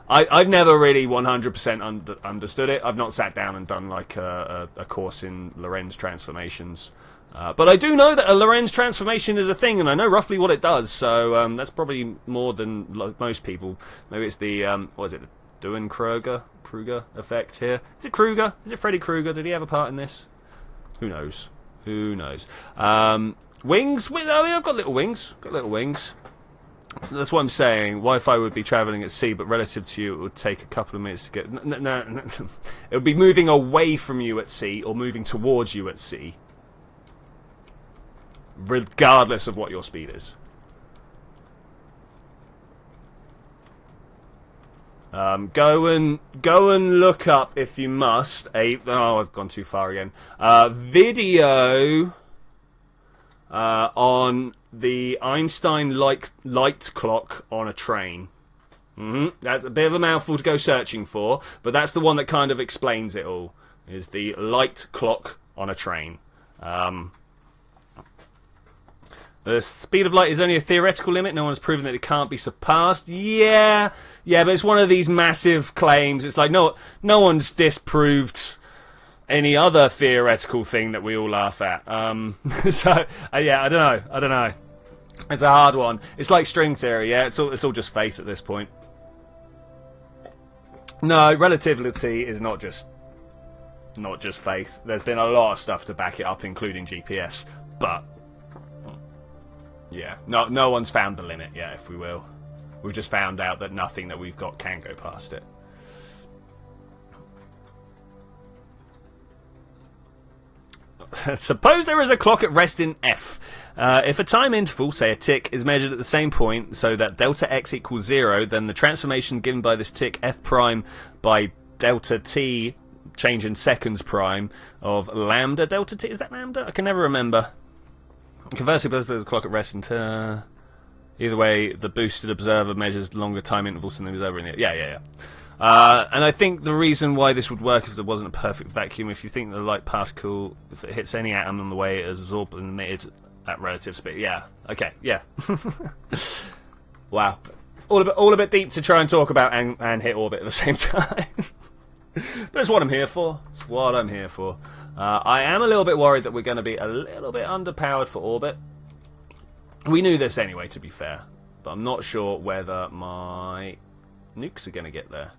I've never really 100% understood it. I've not sat down and done like a course in Lorentz transformations. But I do know that a Lorentz transformation is a thing, and I know roughly what it does, so that's probably more than most people. Maybe it's the, what is it, the Dunning-Kruger effect here. Is it Kruger? Is it Freddy Krueger? Did he have a part in this? Who knows? Who knows? Wings? I mean, I've got little wings. That's what I'm saying. Wi-Fi would be travelling at sea, but relative to you, it would take a couple of minutes to get... No. It would be moving away from you at sea, or moving towards you at sea. Regardless of what your speed is. Go and look up, if you must, oh, I've gone too far again. Video... on the Einstein light clock on a train. That's a bit of a mouthful to go searching for, but that's the one that kind of explains it all, is the light clock on a train. The speed of light is only a theoretical limit. No one's proven that it can't be surpassed. Yeah, but it's one of these massive claims. It's like, no one's disproved any other theoretical thing that we all laugh at. So yeah, I don't know. It's a hard one. It's like string theory. Yeah, it's all just faith at this point. No, relativity is not just faith. There's been a lot of stuff to back it up, including GPS. But yeah, no one's found the limit yet, if we will. We've just found out that nothing that we've got can go past it. Suppose there is a clock at rest in F. If a time interval, say a tick, is measured at the same point so that delta x equals 0, then the transformation given by this tick f prime by delta t, change in seconds prime, of lambda delta t. Is that lambda? I can never remember. Conversely, suppose there's a clock at rest in either way, the boosted observer measures longer time intervals than the observer in the... Yeah. And I think the reason why this would work is there wasn't a perfect vacuum. If you think the light particle, if it hits any atom on the way, it is absorbed and emitted at relative speed. Yeah. Okay. Yeah. Wow. All a bit deep to try and talk about and hit orbit at the same time. But it's what I'm here for. It's what I'm here for. I am a little bit worried that we're going to be a little bit underpowered for orbit. We knew this anyway, to be fair. But I'm not sure whether my nukes are going to get there.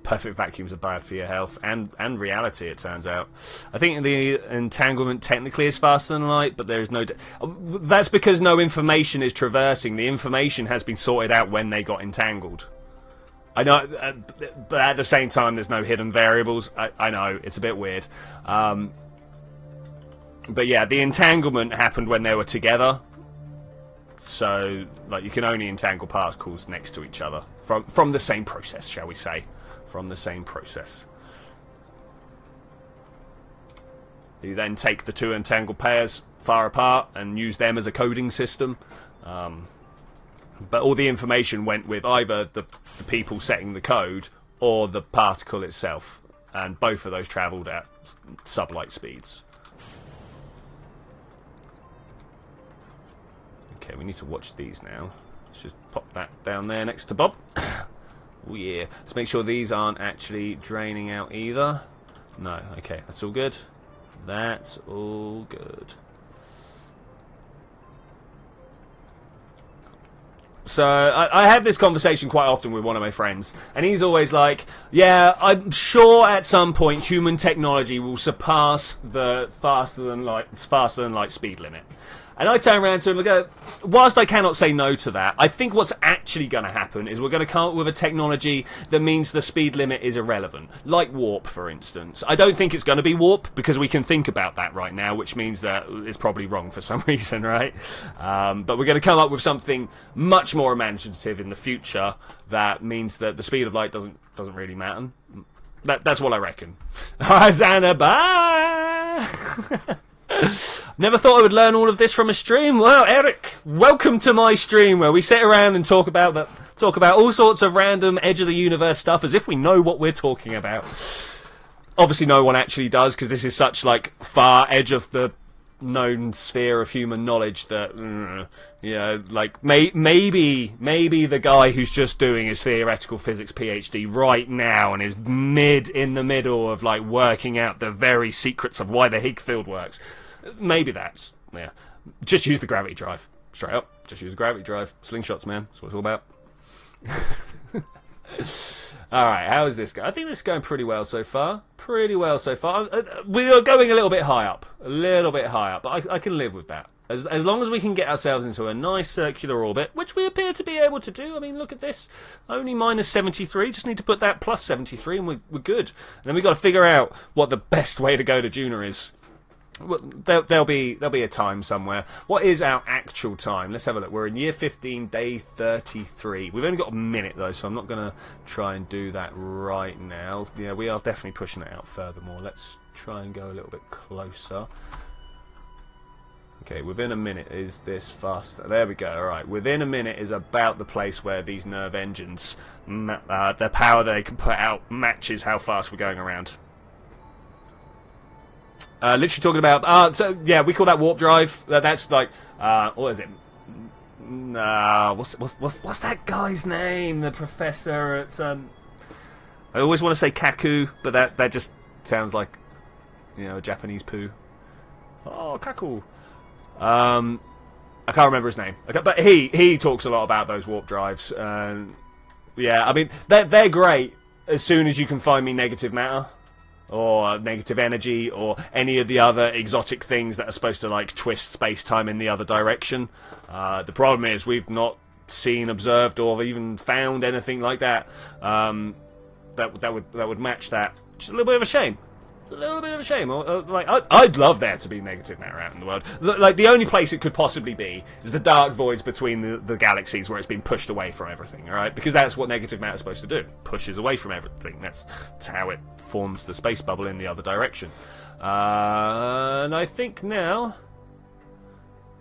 Perfect vacuums are bad for your health and reality, it turns out. I think the entanglement technically is faster than light, but there is no... That's because no information is traversing. The information has been sorted out when they got entangled. I know, but at the same time, there's no hidden variables. I know, it's a bit weird. But yeah, the entanglement happened when they were together. So, like, you can only entangle particles next to each other from the same process, shall we say? From the same process. You then take the two entangled pairs far apart and use them as a coding system. But all the information went with either the people setting the code or the particle itself. And both of those travelled at sublight speeds. Okay, we need to watch these now. Let's just pop that down there next to Bob. Oh yeah. Let's make sure these aren't actually draining out either. No, okay, that's all good. That's all good. So, I have this conversation quite often with one of my friends, and he's always like, yeah, I'm sure at some point human technology will surpass the faster than light speed limit. And I turn around to him and go, whilst I cannot say no to that, I think what's actually going to happen is we're going to come up with a technology that means the speed limit is irrelevant. Like warp, for instance. I don't think it's going to be warp, because we can think about that right now, which means that it's probably wrong for some reason, right? But we're going to come up with something much more imaginative in the future that means that the speed of light doesn't really matter. That's what I reckon. Alright, Xana, bye! Never thought I would learn all of this from a stream. Well, Eric, welcome to my stream where we sit around and talk about all sorts of random edge of the universe stuff as if we know what we're talking about. Obviously, no one actually does, because this is such like far edge of the known sphere of human knowledge that you know, like maybe the guy who's just doing his theoretical physics PhD right now and is in the middle of like working out the very secrets of why the Higgs field works. Maybe that's, yeah. Just use the gravity drive. Straight up. Just use the gravity drive. Slingshots, man. That's what it's all about. Alright, how is this going? I think this is going pretty well so far. Pretty well so far. We are going a little bit high up. A little bit high up. But I can live with that. As long as we can get ourselves into a nice circular orbit, which we appear to be able to do. I mean, look at this. Only minus 73. Just need to put that plus 73 and we're good. And then we've got to figure out what the best way to go to Duna is. Well, there'll be a time somewhere. What is our actual time? Let's have a look. We're in year 15, day 33. We've only got a minute though, so I'm not going to try and do that right now. Yeah, we are definitely pushing it out furthermore. Let's try and go a little bit closer. Okay, within a minute is this faster. There we go. All right, within a minute is about the place where these nerve engines, the power they can put out matches how fast we're going around. Literally talking about, so yeah, we call that warp drive. That's like, what is it? What's that guy's name? The professor at, I always want to say Kaku, but that just sounds like, you know, a Japanese poo. Oh, Kaku. I can't remember his name. Okay, but he talks a lot about those warp drives. Yeah, I mean, they're great as soon as you can find me negative matter. Or negative energy, or any of the other exotic things that are supposed to like twist space-time in the other direction. The problem is we've not seen, observed, or even found anything like that that would match that. Just a little bit of a shame. It's a little bit of a shame. Like I'd love there to be negative matter out in the world. Like the only place it could possibly be is the dark voids between the galaxies where it's been pushed away from everything. All right, because that's what negative matter is supposed to do. Pushes away from everything. That's how it forms the space bubble in the other direction. And I think now,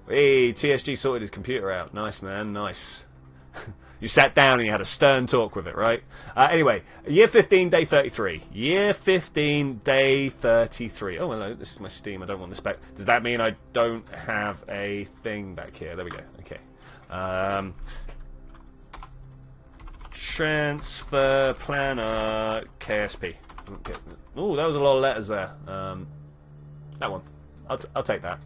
hey, TSG sorted his computer out. Nice, man. Nice. You sat down and you had a stern talk with it, right? Anyway, year 15, day 33. Year 15, day 33. Oh, hello, this is my Steam. I don't want this back. Does that mean I don't have a thing back here? There we go. Okay. Transfer planner KSP. Okay. Oh, that was a lot of letters there. That one. I'll take that.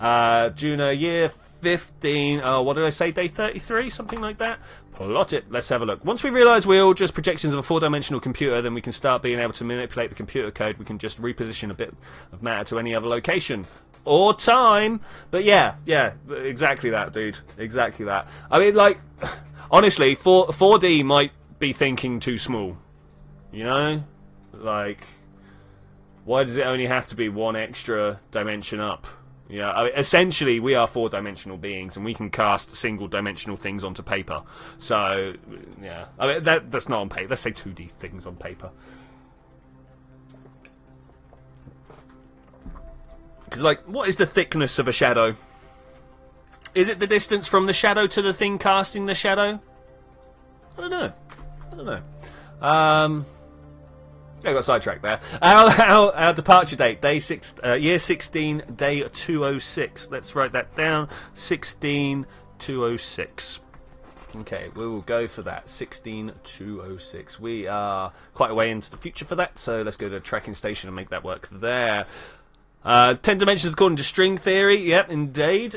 Duna, year 15, what did I say, day 33, something like that? Plot it, let's have a look. Once we realise we're all just projections of a four-dimensional computer, then we can start being able to manipulate the computer code. We can just reposition a bit of matter to any other location. Or time. But yeah, exactly that, dude. Exactly that. I mean, like, honestly, 4D might be thinking too small. You know? Like, why does it only have to be one extra dimension up? Yeah, I mean, essentially we are four-dimensional beings, and we can cast single-dimensional things onto paper. So, yeah, I mean, that's not on paper. Let's say 2D things on paper. Because, like, what is the thickness of a shadow? Is it the distance from the shadow to the thing casting the shadow? I don't know. I got sidetracked there. Our departure date, year 16, day 206. Let's write that down. 16206. Okay, we will go for that. 16206. We are quite a way into the future for that, so let's go to a tracking station and make that work there. 10 dimensions according to string theory. Yep, indeed.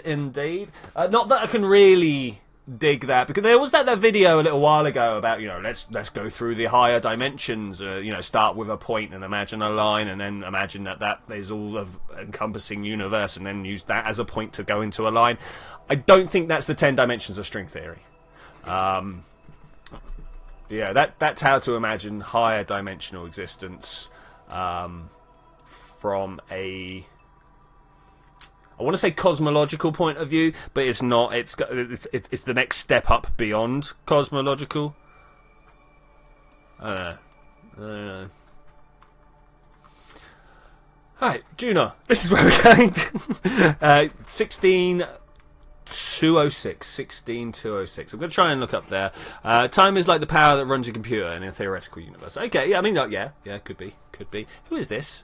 Not that I can really dig that, because there was that video a little while ago about, you know, let's go through the higher dimensions, you know, start with a point and imagine a line, and then imagine that is all of encompassing universe, and then use that as a point to go into a line. I don't think that's the 10 dimensions of string theory. Yeah, that's how to imagine higher dimensional existence from a, I want to say cosmological point of view, but it's not. It's the next step up beyond cosmological. I don't know. Alright, Duna. This is where we're going. 16206. 16206. I'm going to try and look up there. Time is like the power that runs a computer in a theoretical universe. Okay, yeah, I mean, yeah, could be. Who is this?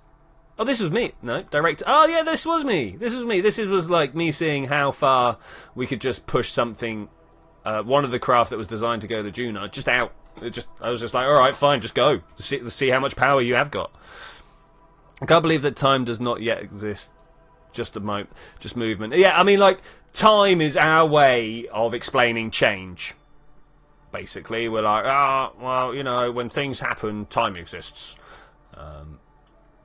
Oh, this was me. No, direct. Oh, yeah, this was me. This was like me seeing how far we could just push something. One of the craft that was designed to go to Duna just out. I was just like, all right, fine, just go. Let's see how much power you have got. I can't believe that time does not yet exist. Just movement. Yeah, I mean, like, time is our way of explaining change. Basically, we're like, well, you know, when things happen, time exists.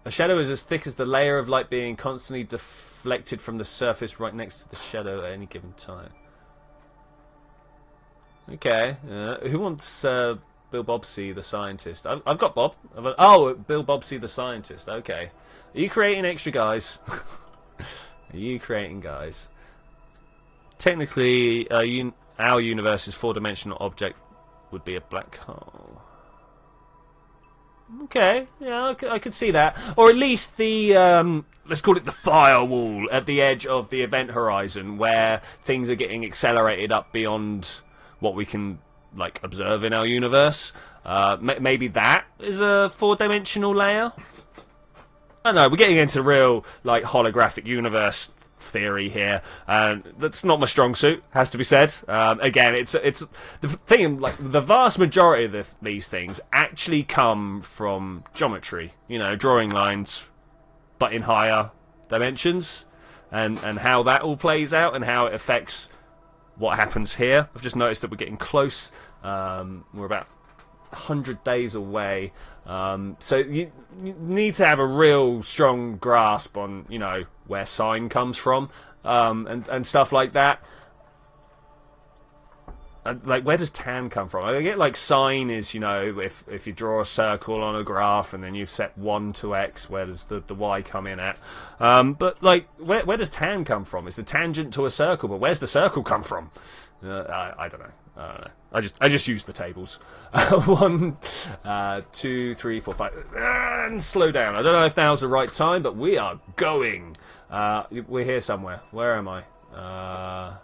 A shadow is as thick as the layer of light being constantly deflected from the surface right next to the shadow at any given time. Okay. Who wants Bill Bobbsey the scientist? I've got Bob. Bill Bobbsey the scientist. Okay. Are you creating extra guys? Are you creating guys? Technically, our universe's four-dimensional object would be a black hole. Okay, yeah, I could see that. Or at least the, let's call it the firewall at the edge of the event horizon, where things are getting accelerated up beyond what we can, like, observe in our universe. Maybe that is a four-dimensional layer? I don't know, we're getting into real, like, holographic universe theory here. That's not my strong suit, has to be said. Again, it's the thing, like, the vast majority of these things actually come from geometry, you know, drawing lines, but in higher dimensions, and how that all plays out and how it affects what happens here. I've just noticed that we're getting close. We're about 100 days away, so you need to have a real strong grasp on, you know, where sine comes from, and stuff like that. Like, where does tan come from? I get, like, sine is, you know, if you draw a circle on a graph and then you set 1 to x, where does the y come in at? But, like, where does tan come from? It's the tangent to a circle, but where's the circle come from? I don't know. I just use the tables. 1, 2, 3, 4, 5, and slow down. I don't know if now's the right time, but we are going. We're here somewhere. Where am I? I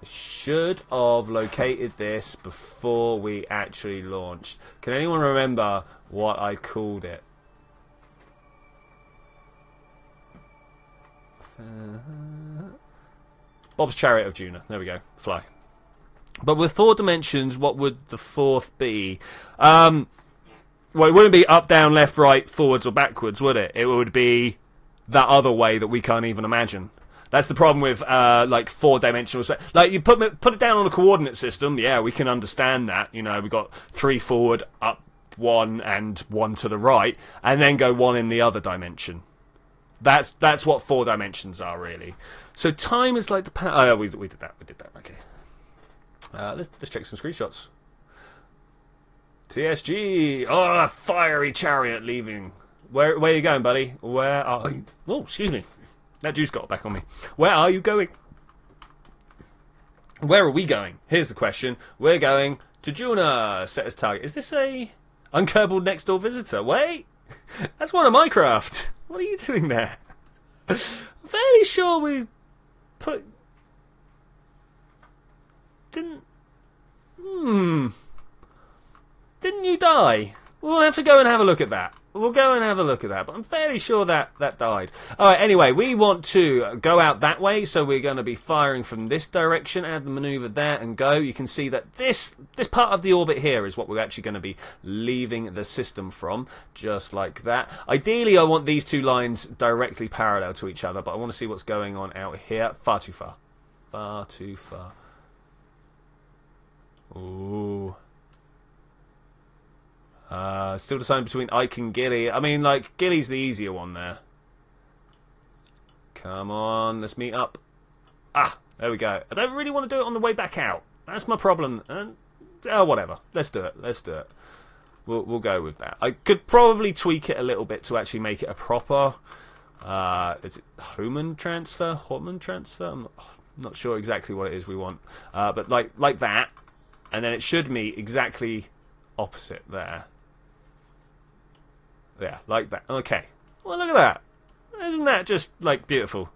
should have located this before we actually launched. Can anyone remember what I called it? Bob's Chariot of Duna. There we go. Fly. But with 4 dimensions, what would the fourth be? Well, it wouldn't be up, down, left, right, forwards, or backwards, would it? It would be that other way that we can't even imagine. That's the problem with, like, 4-dimensional... Like, you put it down on a coordinate system, yeah, we can understand that. You know, we've got 3 forward, up 1, and 1 to the right, and then go 1 in the other dimension. That's what 4 dimensions are, really. So time is like the... Oh, yeah, we did that, okay. Let's check some screenshots. TSG! Oh, a fiery chariot leaving. Where are you going, buddy? Where are you? Oh, excuse me. That juice got back on me. Where are you going? Where are we going? Here's the question. We're going to Duna. Set as target. Is this a unkerbal next door visitor? Wait. That's one of my craft. What are you doing there? I'm fairly sure we put... Didn't you die? We'll have to go and have a look at that. We'll go and have a look at that, but I'm fairly sure that died. Alright, anyway, we want to go out that way, so we're going to be firing from this direction, add the manoeuvre there and go. You can see that this part of the orbit here is what we're actually going to be leaving the system from, just like that. Ideally, I want these two lines directly parallel to each other, but I want to see what's going on out here. Far too far. Far too far. Ooh. Still deciding between Ike and Gilly. I mean, like, Gilly's the easier one there. Come on, let's meet up. Ah, there we go. I don't really want to do it on the way back out. That's my problem. Whatever. Let's do it. Let's do it. We'll go with that. I could probably tweak it a little bit to actually make it a proper... is it Homan transfer? Hotman transfer? I'm not sure exactly what it is we want. But like that. And then it should meet exactly opposite there. Yeah, like that. Okay. Well, look at that. Isn't that just, like, beautiful?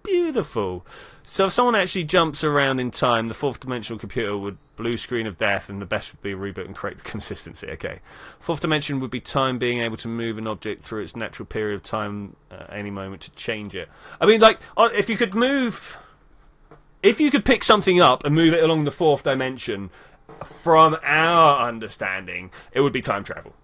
Beautiful. So if someone actually jumps around in time, the fourth dimensional computer would blue screen of death, and the best would be a reboot and correct the consistency. Okay. Fourth dimension would be time being able to move an object through its natural period of time at any moment to change it. I mean, like, if you could move... If you could pick something up and move it along the fourth dimension, from our understanding, it would be time travel.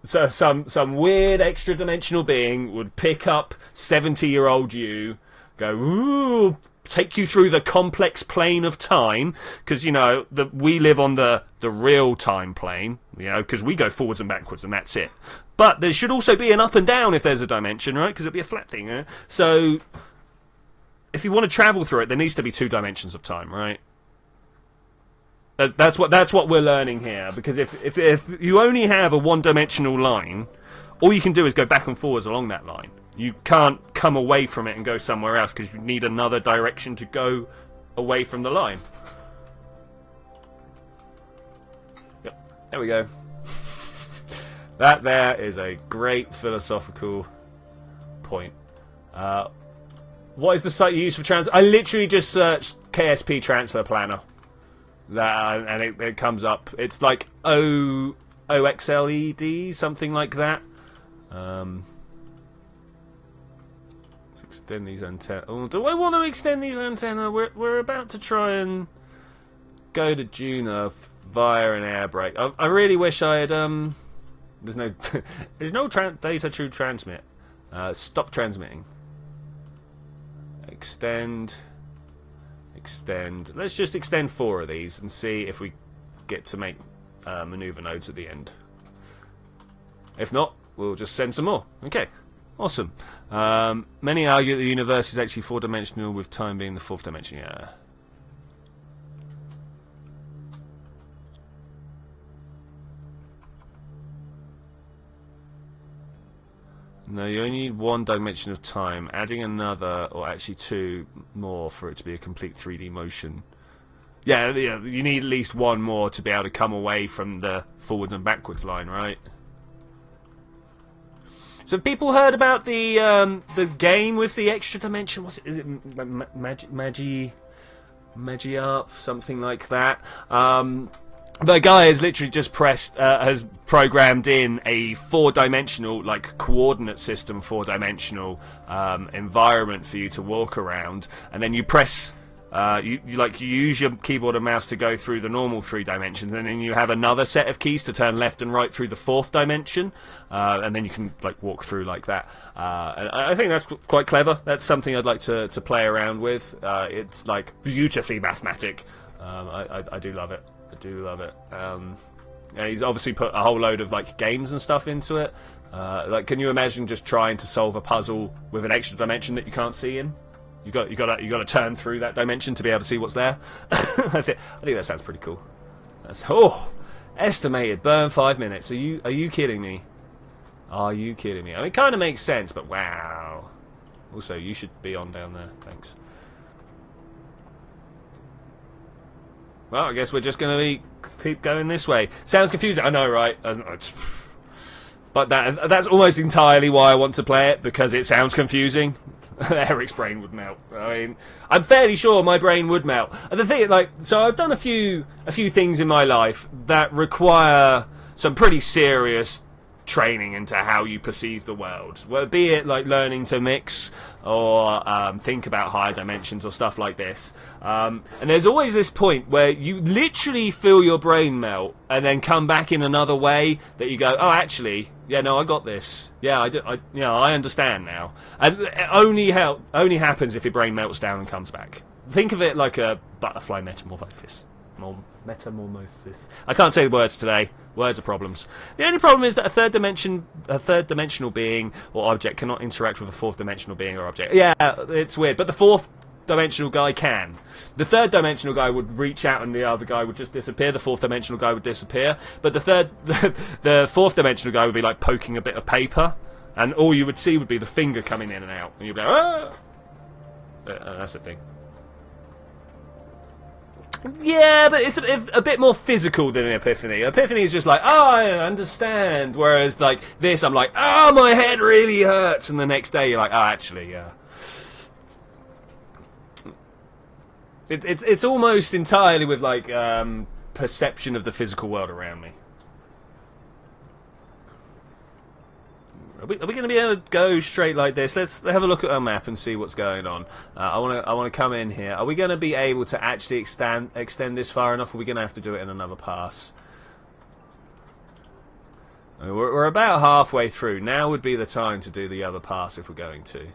So some weird extra-dimensional being would pick up 70-year-old you, go, ooh, take you through the complex plane of time, because, you know, we live on the real time plane, you know, because we go forwards and backwards, and that's it. But there should also be an up and down if there's a dimension, right? Because it'd be a flat thing, right? So... if you want to travel through it, there needs to be 2 dimensions of time, right? That's what we're learning here. Because if you only have a one-dimensional line, all you can do is go back and forwards along that line. You can't come away from it and go somewhere else because you need another direction to go away from the line. Yep, there we go. That there is a great philosophical point. What is the site you use for transfer? I literally just searched KSP transfer planner. And it comes up. It's like OXLED, something like that. Let's extend these antennas. Oh, do I want to extend these antennas? We're about to try and go to Duna via an air brake. I really wish I had... There's no data to transmit. Stop transmitting. Extend. Let's just extend 4 of these and see if we get to make maneuver nodes at the end. If not, we'll just send some more. Okay, awesome. Many argue that the universe is actually 4-dimensional, with time being the 4th dimension. Yeah. No, you only need 1 dimension of time. Adding another, or actually 2 more, for it to be a complete 3D motion. Yeah, you need at least 1 more to be able to come away from the forwards and backwards line, right? So have people heard about the game with the extra dimension? What's it? Is it Magiarp? Something like that. The guy has literally just has programmed in a 4-dimensional, like, coordinate system, 4-dimensional environment for you to walk around, and then you press, you use your keyboard and mouse to go through the normal 3 dimensions, and then you have another set of keys to turn left and right through the 4th dimension, and then you can, like, walk through like that. And I think that's quite clever. That's something I'd like to play around with. It's, like, beautifully mathematic. I do love it. I do love it. And he's obviously put a whole load of, like, games and stuff into it. Like, can you imagine just trying to solve a puzzle with an extra dimension that you can't see in? You got to turn through that dimension to be able to see what's there. I think that sounds pretty cool. That's estimated burn 5 minutes. Are you kidding me? Are you kidding me? I mean, it kind of makes sense, but wow. Also, you should be on down there. Thanks. Well, I guess we're just going to keep going this way. Sounds confusing. I know, right? But that's almost entirely why I want to play it, because it sounds confusing. Eric's brain would melt. I mean, I'm fairly sure my brain would melt. And the thing, like, so I've done a few things in my life that require some pretty serious training into how you perceive the world. Well, be it like learning to mix or think about higher dimensions or stuff like this. And there's always this point where you literally feel your brain melt and then come back in another way that you go, oh, actually, yeah, no, I got this. Yeah, I understand now. And it only happens if your brain melts down and comes back. Think of it like a butterfly metamorphosis. Metamorphosis. I can't say the words today. Words are problems. The only problem is that a third dimensional being or object cannot interact with a fourth dimensional being or object. Yeah, it's weird, but the fourth dimensional guy can. The third dimensional guy would reach out and the other guy would just disappear. The fourth dimensional guy would disappear. But the fourth dimensional guy would be like poking a bit of paper, and all you would see would be the finger coming in and out, and you'd be like, ah! That's the thing. Yeah, but it's a bit more physical than an epiphany. Epiphany is just like, oh, I understand. Whereas, like, this, I'm like, oh, my head really hurts. And the next day, you're like, oh, actually, yeah. It's almost entirely with, like, perception of the physical world around me. Are we going to be able to go straight like this? Let's have a look at our map and see what's going on. I want to come in here. Are we going to be able to actually extend this far enough? Or are we going to have to do it in another pass? We're about halfway through. Now would be the time to do the other pass if we're going to.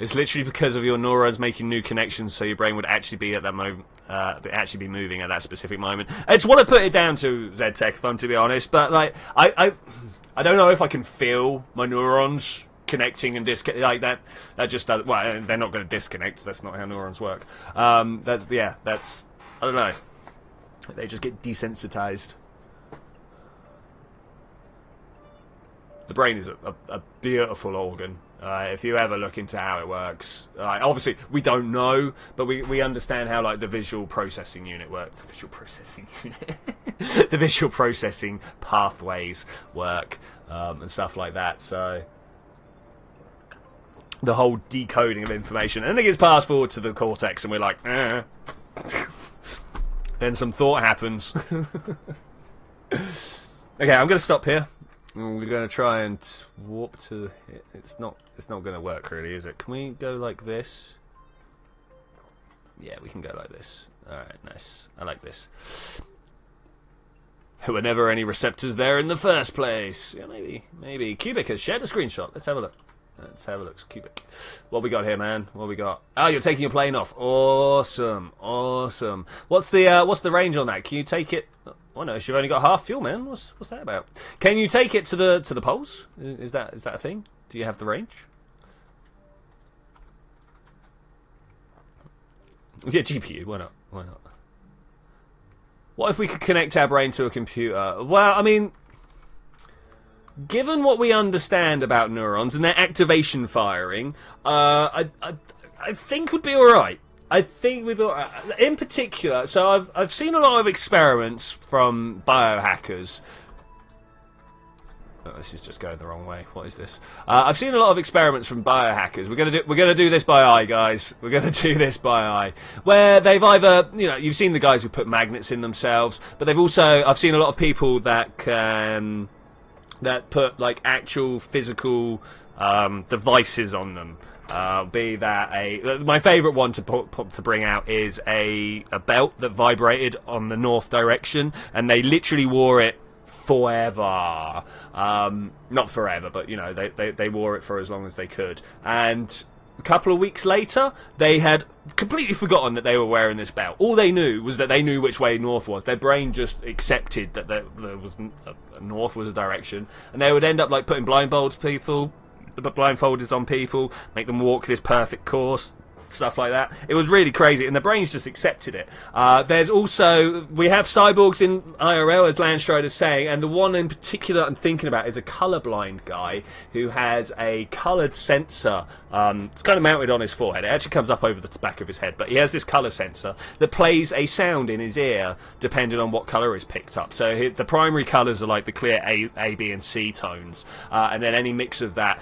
It's literally because of your neurons making new connections, so your brain would actually be at that moment, actually be moving at that specific moment. It's what I put it down to, ZTech, if I'm to be honest. But like, I don't know if I can feel my neurons connecting and disconnecting like that. That just does. Well, they're not going to disconnect. That's not how neurons work. That's I don't know. They just get desensitized. The brain is a beautiful organ. If you ever look into how it works, obviously we don't know, but we understand how like the visual processing unit works. The visual processing unit, the visual processing pathways work, and stuff like that. So the whole decoding of information, and it gets passed forward to the cortex, and we're like, then some thought happens. Okay, I'm going to stop here. We're going to try and warp to it. It's not going to work really, is it? Can we go like this? Yeah, we can go like this. Alright, nice. I like this. There were never any receptors there in the first place. Yeah, maybe. Cubic has shared a screenshot. Let's have a look. Cubic. What we got here, man? What we got? Oh, you're taking your plane off. Awesome. What's the range on that? Can you take it? Oh no, you've only got half fuel, man. What's that about? Can you take it to the poles? Is that a thing? Do you have the range? Yeah, GPU. Why not? What if we could connect our brain to a computer? Well, I mean, given what we understand about neurons and their activation firing, I think would be all right. I think we'd be all right. In particular, so I've seen a lot of experiments from biohackers. Oh, this is just going the wrong way. What is this? I've seen a lot of experiments from biohackers. We're gonna do this by eye, guys. We're gonna do this by eye. Where they've either, you've seen the guys who put magnets in themselves, but they've also, I've seen a lot of people that put like actual physical devices on them. Be that my favourite one to bring out is a belt that vibrated on the north direction, and they literally wore it forever. Not forever, but they wore it for as long as they could. And a couple of weeks later, they had completely forgotten that they were wearing this belt. All they knew was that they knew which way north was. Their brain just accepted that there was north was a direction, and they would end up like putting blindfolded on people, make them walk this perfect course, stuff like that. It was really crazy, and the brains just accepted it. There's also, we have cyborgs in IRL, as Landstrider's saying, and the one in particular I'm thinking about is a colorblind guy who has a colored sensor. It's kind of mounted on his forehead. It actually comes up over the back of his head, but he has this color sensor that plays a sound in his ear depending on what color is picked up. So the primary colors are like the clear A, B, and C tones, and then any mix of that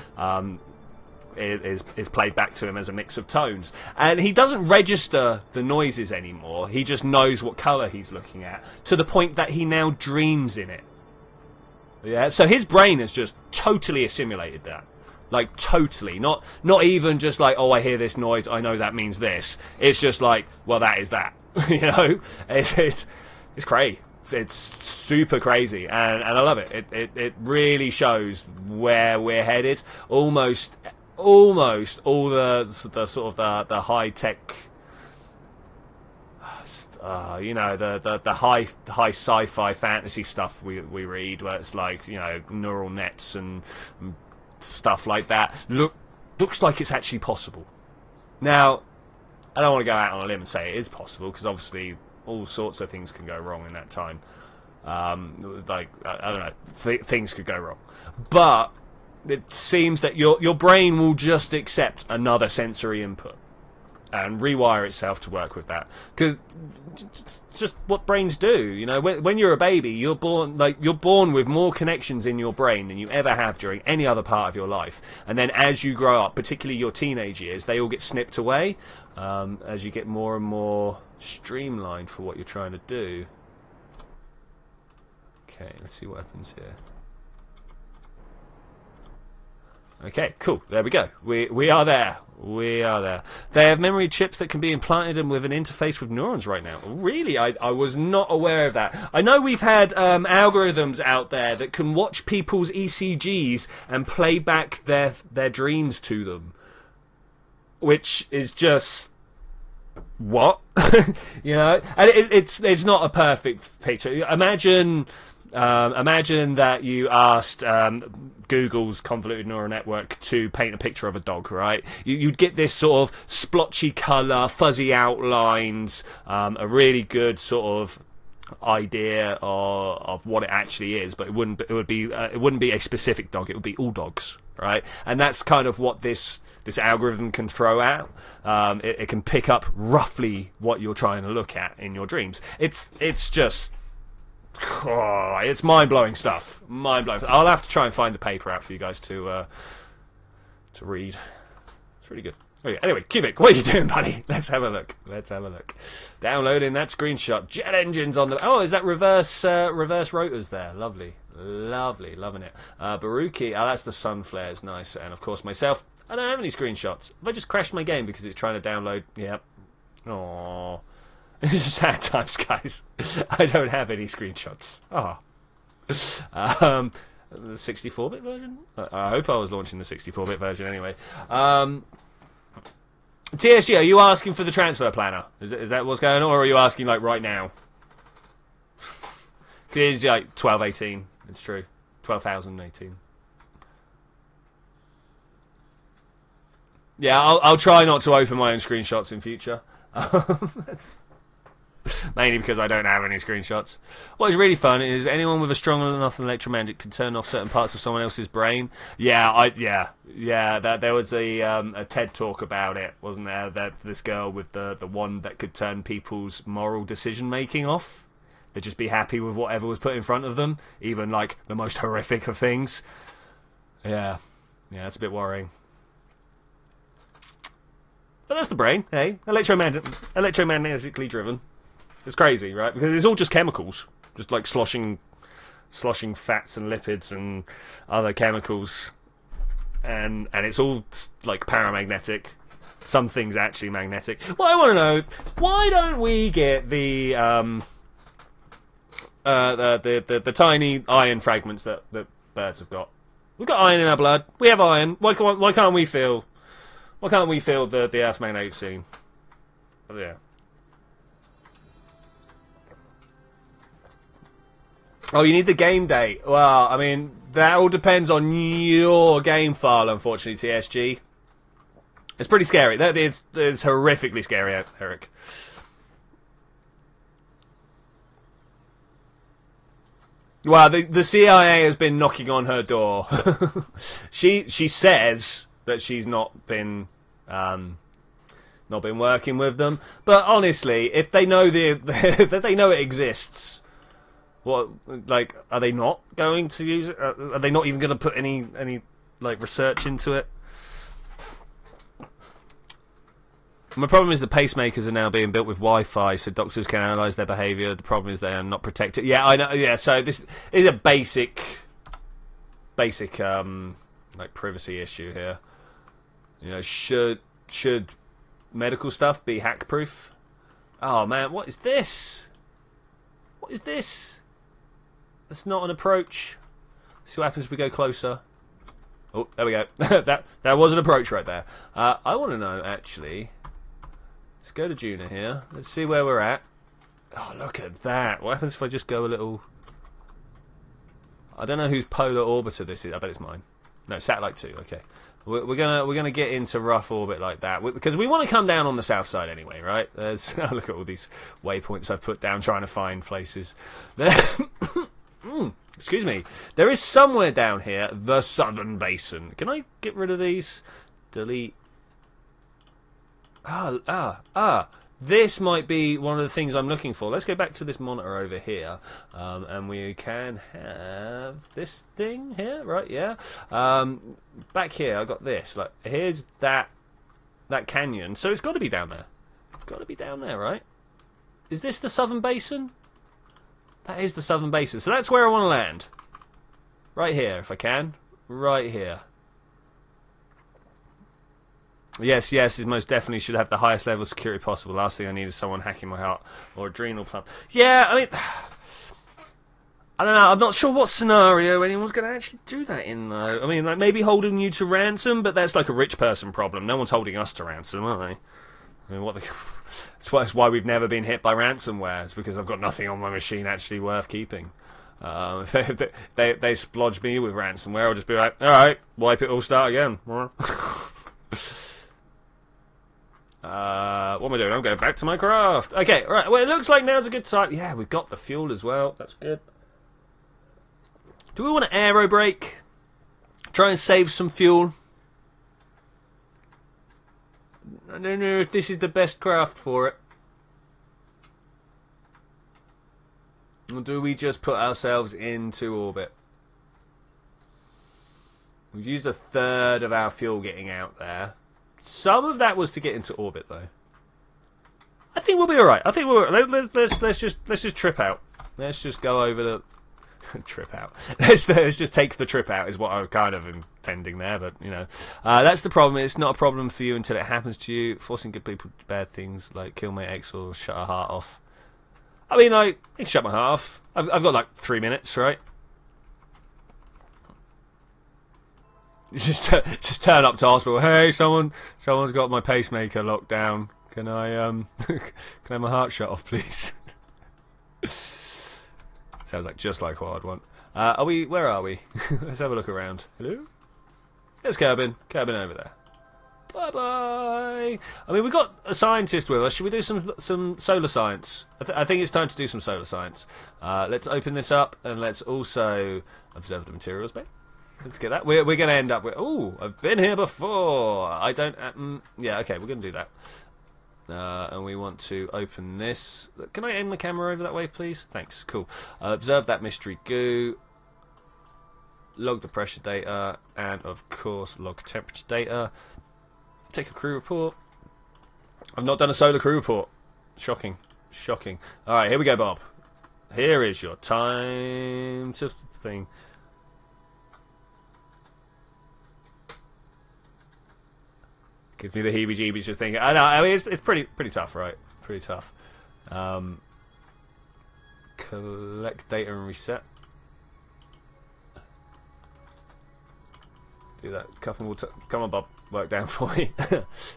is played back to him as a mix of tones. And he doesn't register the noises anymore. He just knows what colour he's looking at, to the point that he now dreams in it. Yeah, so his brain has just totally assimilated that. Like, totally. Not even just like, oh, I hear this noise, I know that means this. It's just like, well, that is that. You know? It's crazy. It's super crazy, and I love it. It really shows where we're headed. Almost all the sort of the high tech, you know, the high sci-fi fantasy stuff we read, where it's like, you know, neural nets and stuff like that. Looks like it's actually possible. Now, I don't want to go out on a limb and say it is possible, because obviously all sorts of things can go wrong in that time. Like, I don't know, things could go wrong. But it seems that your brain will just accept another sensory input and rewire itself to work with that. Because just what brains do, you know. When you're a baby, you're born with more connections in your brain than you ever have during any other part of your life. And then as you grow up, particularly your teenage years, they all get snipped away as you get more and more streamlined for what you're trying to do. Okay, let's see what happens here. Okay, cool. There we go. We are there. We are there. They have memory chips that can be implanted in with an interface with neurons right now. Really? I was not aware of that. I know we've had algorithms out there that can watch people's ECGs and play back their dreams to them, which is just... what? You know, and it's not a perfect picture. Imagine that you asked Google's convoluted neural network to paint a picture of a dog, right? You'd get this sort of splotchy colour, fuzzy outlines, a really good sort of idea of what it actually is, but it wouldn't be a specific dog. It would be all dogs, right? And that's kind of what this algorithm can throw out. It can pick up roughly what you're trying to look at in your dreams. It's just, it's mind-blowing stuff. Mind-blowing. I'll have to try and find the paper out for you guys to read. It's really good. Okay, anyway, Cubic, what are you doing, buddy? Let's have a look. Downloading that screenshot. Jet engines on the... oh, is that reverse rotors there? Lovely. Loving it. Baruki, that's the sun flares. Nice. And of course myself, I don't have any screenshots. Have I just crashed my game because it's trying to download? Yep. Aww. It's just sad times, guys. I don't have any screenshots. Oh. The 64-bit version? I hope I was launching the 64-bit version anyway. TSG, are you asking for the transfer planner? Is that what's going on, or are you asking like right now? It's like 1218. It's true. 12,018. Yeah, I'll try not to open my own screenshots in future. Mainly because I don't have any screenshots. What is really fun is anyone with a strong enough electromagnet can turn off certain parts of someone else's brain. Yeah. That there was a TED talk about it, wasn't there? That this girl with the wand that could turn people's moral decision making off. They'd just be happy with whatever was put in front of them, even like the most horrific of things. Yeah, it's a bit worrying. But that's the brain, hey? Electromagnetically driven. It's crazy, right? Because it's all just chemicals, just like sloshing fats and lipids and other chemicals, and it's all like paramagnetic. Some things actually magnetic. Well, I want to know, why don't we get the tiny iron fragments that birds have got? We've got iron in our blood. We have iron. Why can't we feel the Earth's magnetic scene? Oh, yeah. Oh, you need the game date. Well, I mean, that all depends on your game file, unfortunately, TSG. It's pretty scary. It's horrifically scary, Eric. Well, the CIA has been knocking on her door. She says that she's not been working with them, but honestly, if they know if they know it exists, what, like, are they not going to use it? Are they not even going to put any like research into it? My problem is the pacemakers are now being built with Wi-Fi, so doctors can analyse their behaviour. The problem is they are not protected. Yeah, I know. Yeah, so this is a basic like privacy issue here. You know, should medical stuff be hack-proof? Oh man, what is this? What is this? That's not an approach. Let's see what happens if we go closer. Oh, there we go. that was an approach right there. I want to know actually. Let's go to Duna here. Let's see where we're at. Oh, look at that. What happens if I just go a little... I don't know whose polar orbiter this is. I bet it's mine. No, satellite 2. Okay. We're gonna get into rough orbit like that because we want to come down on the south side anyway, right? Look at all these waypoints I've put down trying to find places. Excuse me. There is somewhere down here the southern basin. Can I get rid of these? Delete. This might be one of the things I'm looking for. Let's go back to this monitor over here, and we can have this thing here, right? Yeah. Back here, I got this. Like, here's that canyon. So it's got to be down there. It's got to be down there, right? Is this the southern basin? That is the southern basin. So that's where I want to land. Right here, if I can. Right here. Yes, it most definitely should have the highest level of security possible. Last thing I need is someone hacking my heart or adrenal pump. Yeah, I mean, I don't know. I'm not sure what scenario anyone's going to actually do that in, though. I mean, like maybe holding you to ransom, but that's like a rich person problem. No one's holding us to ransom, are they? I mean, that's why we've never been hit by ransomware. It's because I've got nothing on my machine actually worth keeping. If they splodge me with ransomware, I'll just be like, all right, wipe it all, start again. What am I doing? I'm going back to my craft. Okay, right. Well, it looks like now's a good time. Yeah, we've got the fuel as well. That's good. Do we want to aero brake? Try and save some fuel? I don't know if this is the best craft for it. Or do we just put ourselves into orbit? We've used a third of our fuel getting out there. Some of that was to get into orbit, though. I think we'll be all right. I think let's just trip out. Let's just go over the trip out. Let's just take the trip out is what I was kind of intending there, but you know, that's the problem. It's not a problem for you until it happens to you. Forcing good people to do bad things like kill my ex or shut her heart off. I mean, I can shut my heart off. I've got like 3 minutes, right? Just turn up to hospital. Hey, someone's got my pacemaker locked down. Can I can I have my heart shut off, please? Sounds like just like what I'd want. Where are we? Let's have a look around. Hello? There's Kerbin. Kerbin over there. Bye bye. I mean, we've got a scientist with us. Should we do some solar science? I think it's time to do some solar science. Let's open this up and let's also observe the materials bay. Let's get that. We're going to end up with... Oh, I've been here before. I don't... yeah, okay, we're going to do that. And we want to open this. Can I aim the camera over that way, please? Thanks. Cool. Observe that mystery goo. Log the pressure data. And, of course, log temperature data. Take a crew report. I've not done a solar crew report. Shocking. Shocking. All right, here we go, Bob. Here is your time to thing. Gives me the heebie-jeebies just thinking. I know. I mean, it's pretty tough, right? Pretty tough. Collect data and reset. Do that. Come on, Bob. Work down for me.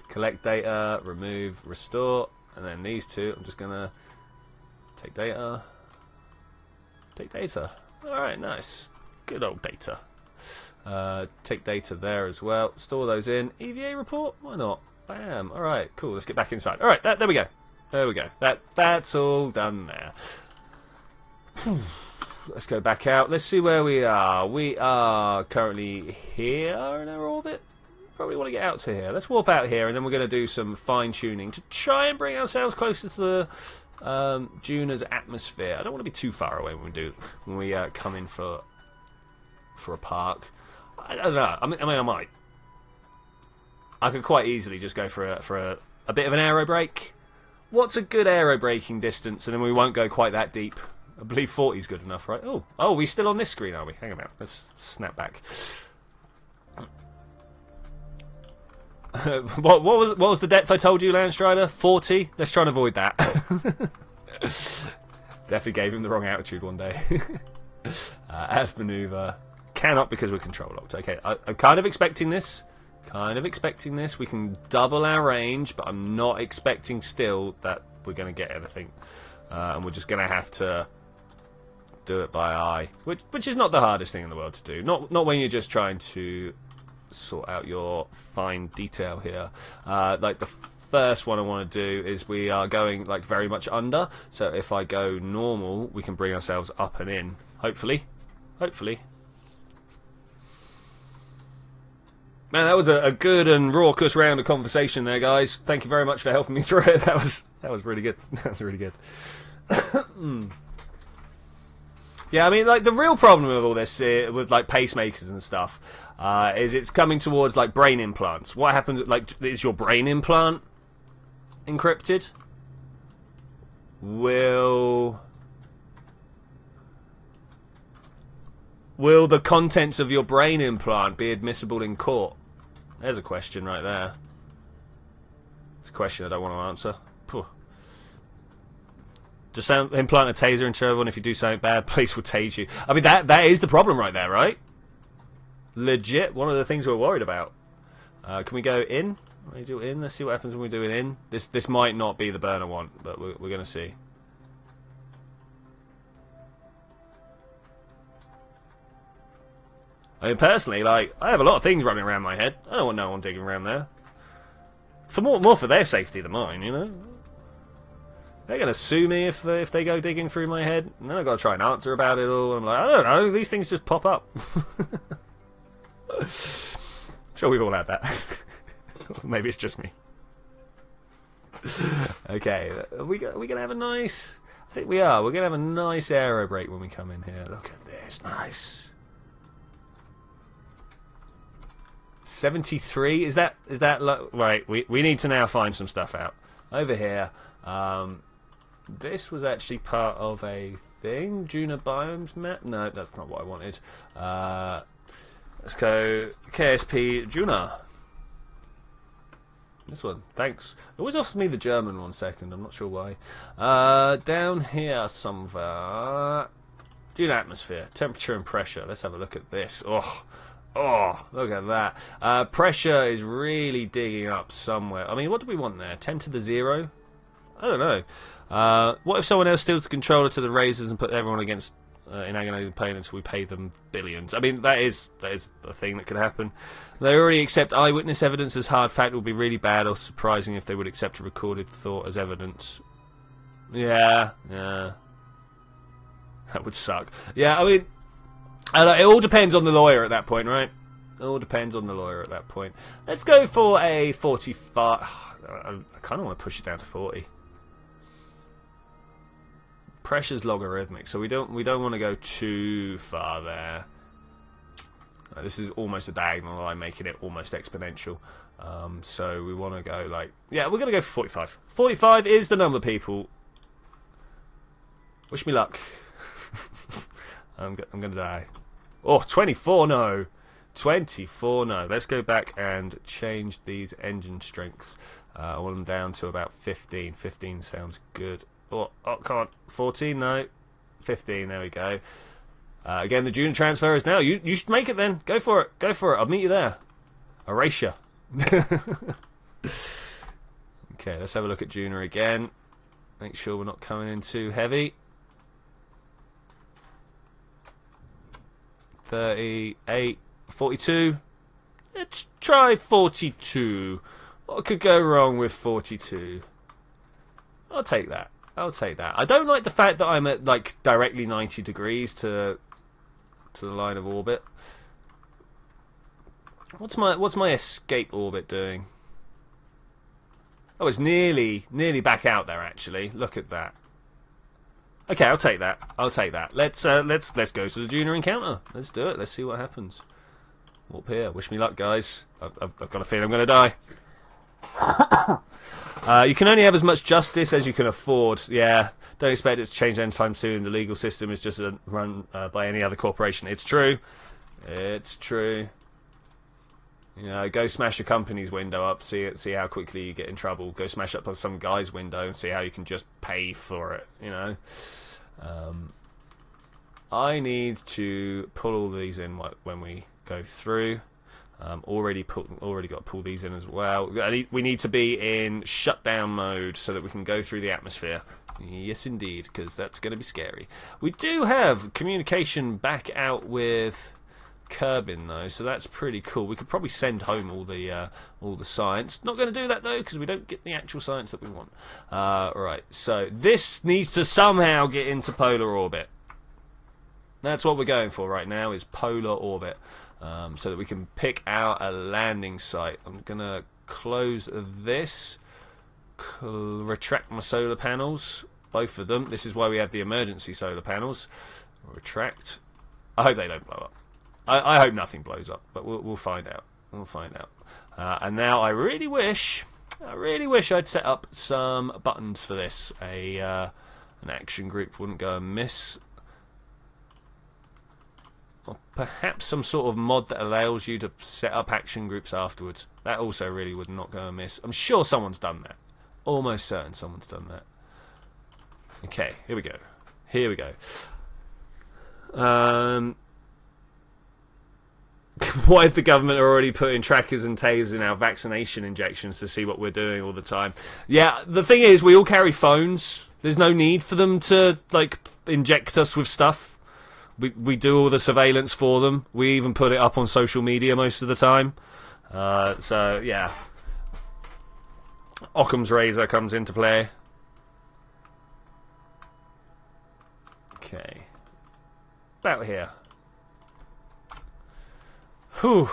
Collect data, remove, restore, and then these two. I'm just gonna take data. Take data. All right, nice. Good old data. Take data there as well. Store those in. EVA report? Why not? Bam. Alright, cool. Let's get back inside. Alright, there we go. There we go. That's all done there. Let's go back out. Let's see where we are. We are currently here in our orbit. Probably want to get out to here. Let's warp out here, and then we're going to do some fine-tuning to try and bring ourselves closer to the Duna's atmosphere. I don't want to be too far away when we come in for a park. I don't know. I mean, I might. I could quite easily just go for a bit of an aero brake. What's a good aero braking distance, and then we won't go quite that deep. I believe 40 is good enough, right? Oh, we're still on this screen, are we? Hang on a minute. Let's snap back. What was the depth I told you, Landstrider? 40? Let's try and avoid that. Definitely gave him the wrong altitude one day. Add maneuver. Cannot because we're control locked. Okay, I'm kind of expecting this. We can double our range, but I'm not expecting still that we're going to get anything. And we're just going to have to do it by eye. Which is not the hardest thing in the world to do. Not when you're just trying to sort out your fine detail here. Like the first one I want to do is we are going like very much under, so if I go normal we can bring ourselves up and in, hopefully. Man, that was a good and raucous round of conversation there, guys. Thank you very much for helping me through it. That was really good. That was really good. Yeah, I mean, like, the real problem with all this, with, like, pacemakers and stuff, is it's coming towards, like, brain implants. What happens, like, is your brain implant encrypted? Will the contents of your brain implant be admissible in court? There's a question right there. It's a question I don't want to answer. Phew. Just implant a taser into everyone. If you do something bad, police will tase you. I mean, that is the problem right there, right? Legit, one of the things we're worried about. Can we go in? Can we do it in? Let's see what happens when we do it in. This might not be the burner one, but we're going to see. I mean, personally, like, I have a lot of things running around my head. I don't want no one digging around there. For more for their safety than mine, you know? They're going to sue me if they go digging through my head. And then I've got to try and answer about it all. I'm like, I don't know, these things just pop up. I'm sure we've all had that. Maybe it's just me. Okay, are we going to have a nice... I think we are. We're going to have a nice aero brake when we come in here. Look at this, nice. 73? Is that right? We need to now find some stuff out. Over here, this was actually part of a thing. Duna biomes map? No, that's not what I wanted. Let's go KSP Duna. This one, thanks. It always offers me the German 1 second, I'm not sure why. Down here somewhere. Duna atmosphere, temperature and pressure. Let's have a look at this. Oh, look at that. Pressure is really digging up somewhere. I mean, what do we want there? 10 to the 0? I don't know. What if someone else steals the controller to the razors and put everyone against in agonizing pain until we pay them billions? I mean, that is a thing that could happen. They already accept eyewitness evidence as hard fact. It would be really bad or surprising if they would accept a recorded thought as evidence. Yeah. That would suck. Yeah, I mean... it all depends on the lawyer at that point, right? It all depends on the lawyer at that point. Let's go for a 45. I kind of want to push it down to 40. Pressure's logarithmic, so we don't want to go too far there. This is almost a diagonal line, making it almost exponential. So we want to go like... Yeah, we're going to go for 45. 45 is the number, people. Wish me luck. I'm going to die. Oh, 24, no. 24, no. Let's go back and change these engine strengths. I want them down to about 15. 15 sounds good. Oh, come on. 14, no. 15, there we go. Again, the Duna transfer is now. You should make it then. Go for it. Go for it. I'll meet you there. Erasure. Okay, let's have a look at Duna again. Make sure we're not coming in too heavy. 38. 42. Let's try 42. What could go wrong with 42? I'll take that. I'll take that. I don't like the fact that I'm at like directly 90 degrees to the line of orbit. What's my escape orbit doing? Oh, it's nearly back out there actually. Look at that. Okay, I'll take that. I'll take that. Let's go to the Duna encounter. Let's do it. Let's see what happens. Up here. Wish me luck, guys. I've got a feeling I'm going to die. You can only have as much justice as you can afford. Yeah, don't expect it to change anytime soon. The legal system is just run by any other corporation. It's true. It's true. You know, go smash a company's window up. See how quickly you get in trouble. Go smash up on some guy's window and see how you can just pay for it. You know. I need to pull all these in when we go through. Already got to pull these in as well. We need to be in shutdown mode so that we can go through the atmosphere. Yes, indeed, because that's going to be scary. We do have communication back out with Kerbal though, so that's pretty cool. We could probably send home all the science. Not going to do that though, because we don't get the actual science that we want. Right, so this needs to somehow get into polar orbit. That's what we're going for right now, is polar orbit. So that we can pick out a landing site. I'm going to close this, retract my solar panels, both of them. This is why we have the emergency solar panels. Retract. I hope they don't blow up. I hope nothing blows up, but we'll find out. We'll find out. And now I really wish I'd set up some buttons for this. An action group wouldn't go amiss. Or perhaps some sort of mod that allows you to set up action groups afterwards. That also really would not go amiss. I'm sure someone's done that. Almost certain someone's done that. Okay, here we go. Here we go. What if the government are already putting trackers and tasers in our vaccination injections to see what we're doing all the time? Yeah, the thing is, we all carry phones. There's no need for them to, like, inject us with stuff. We do all the surveillance for them. We even put it up on social media most of the time. So, yeah. Occam's razor comes into play. Okay. About here. Whew.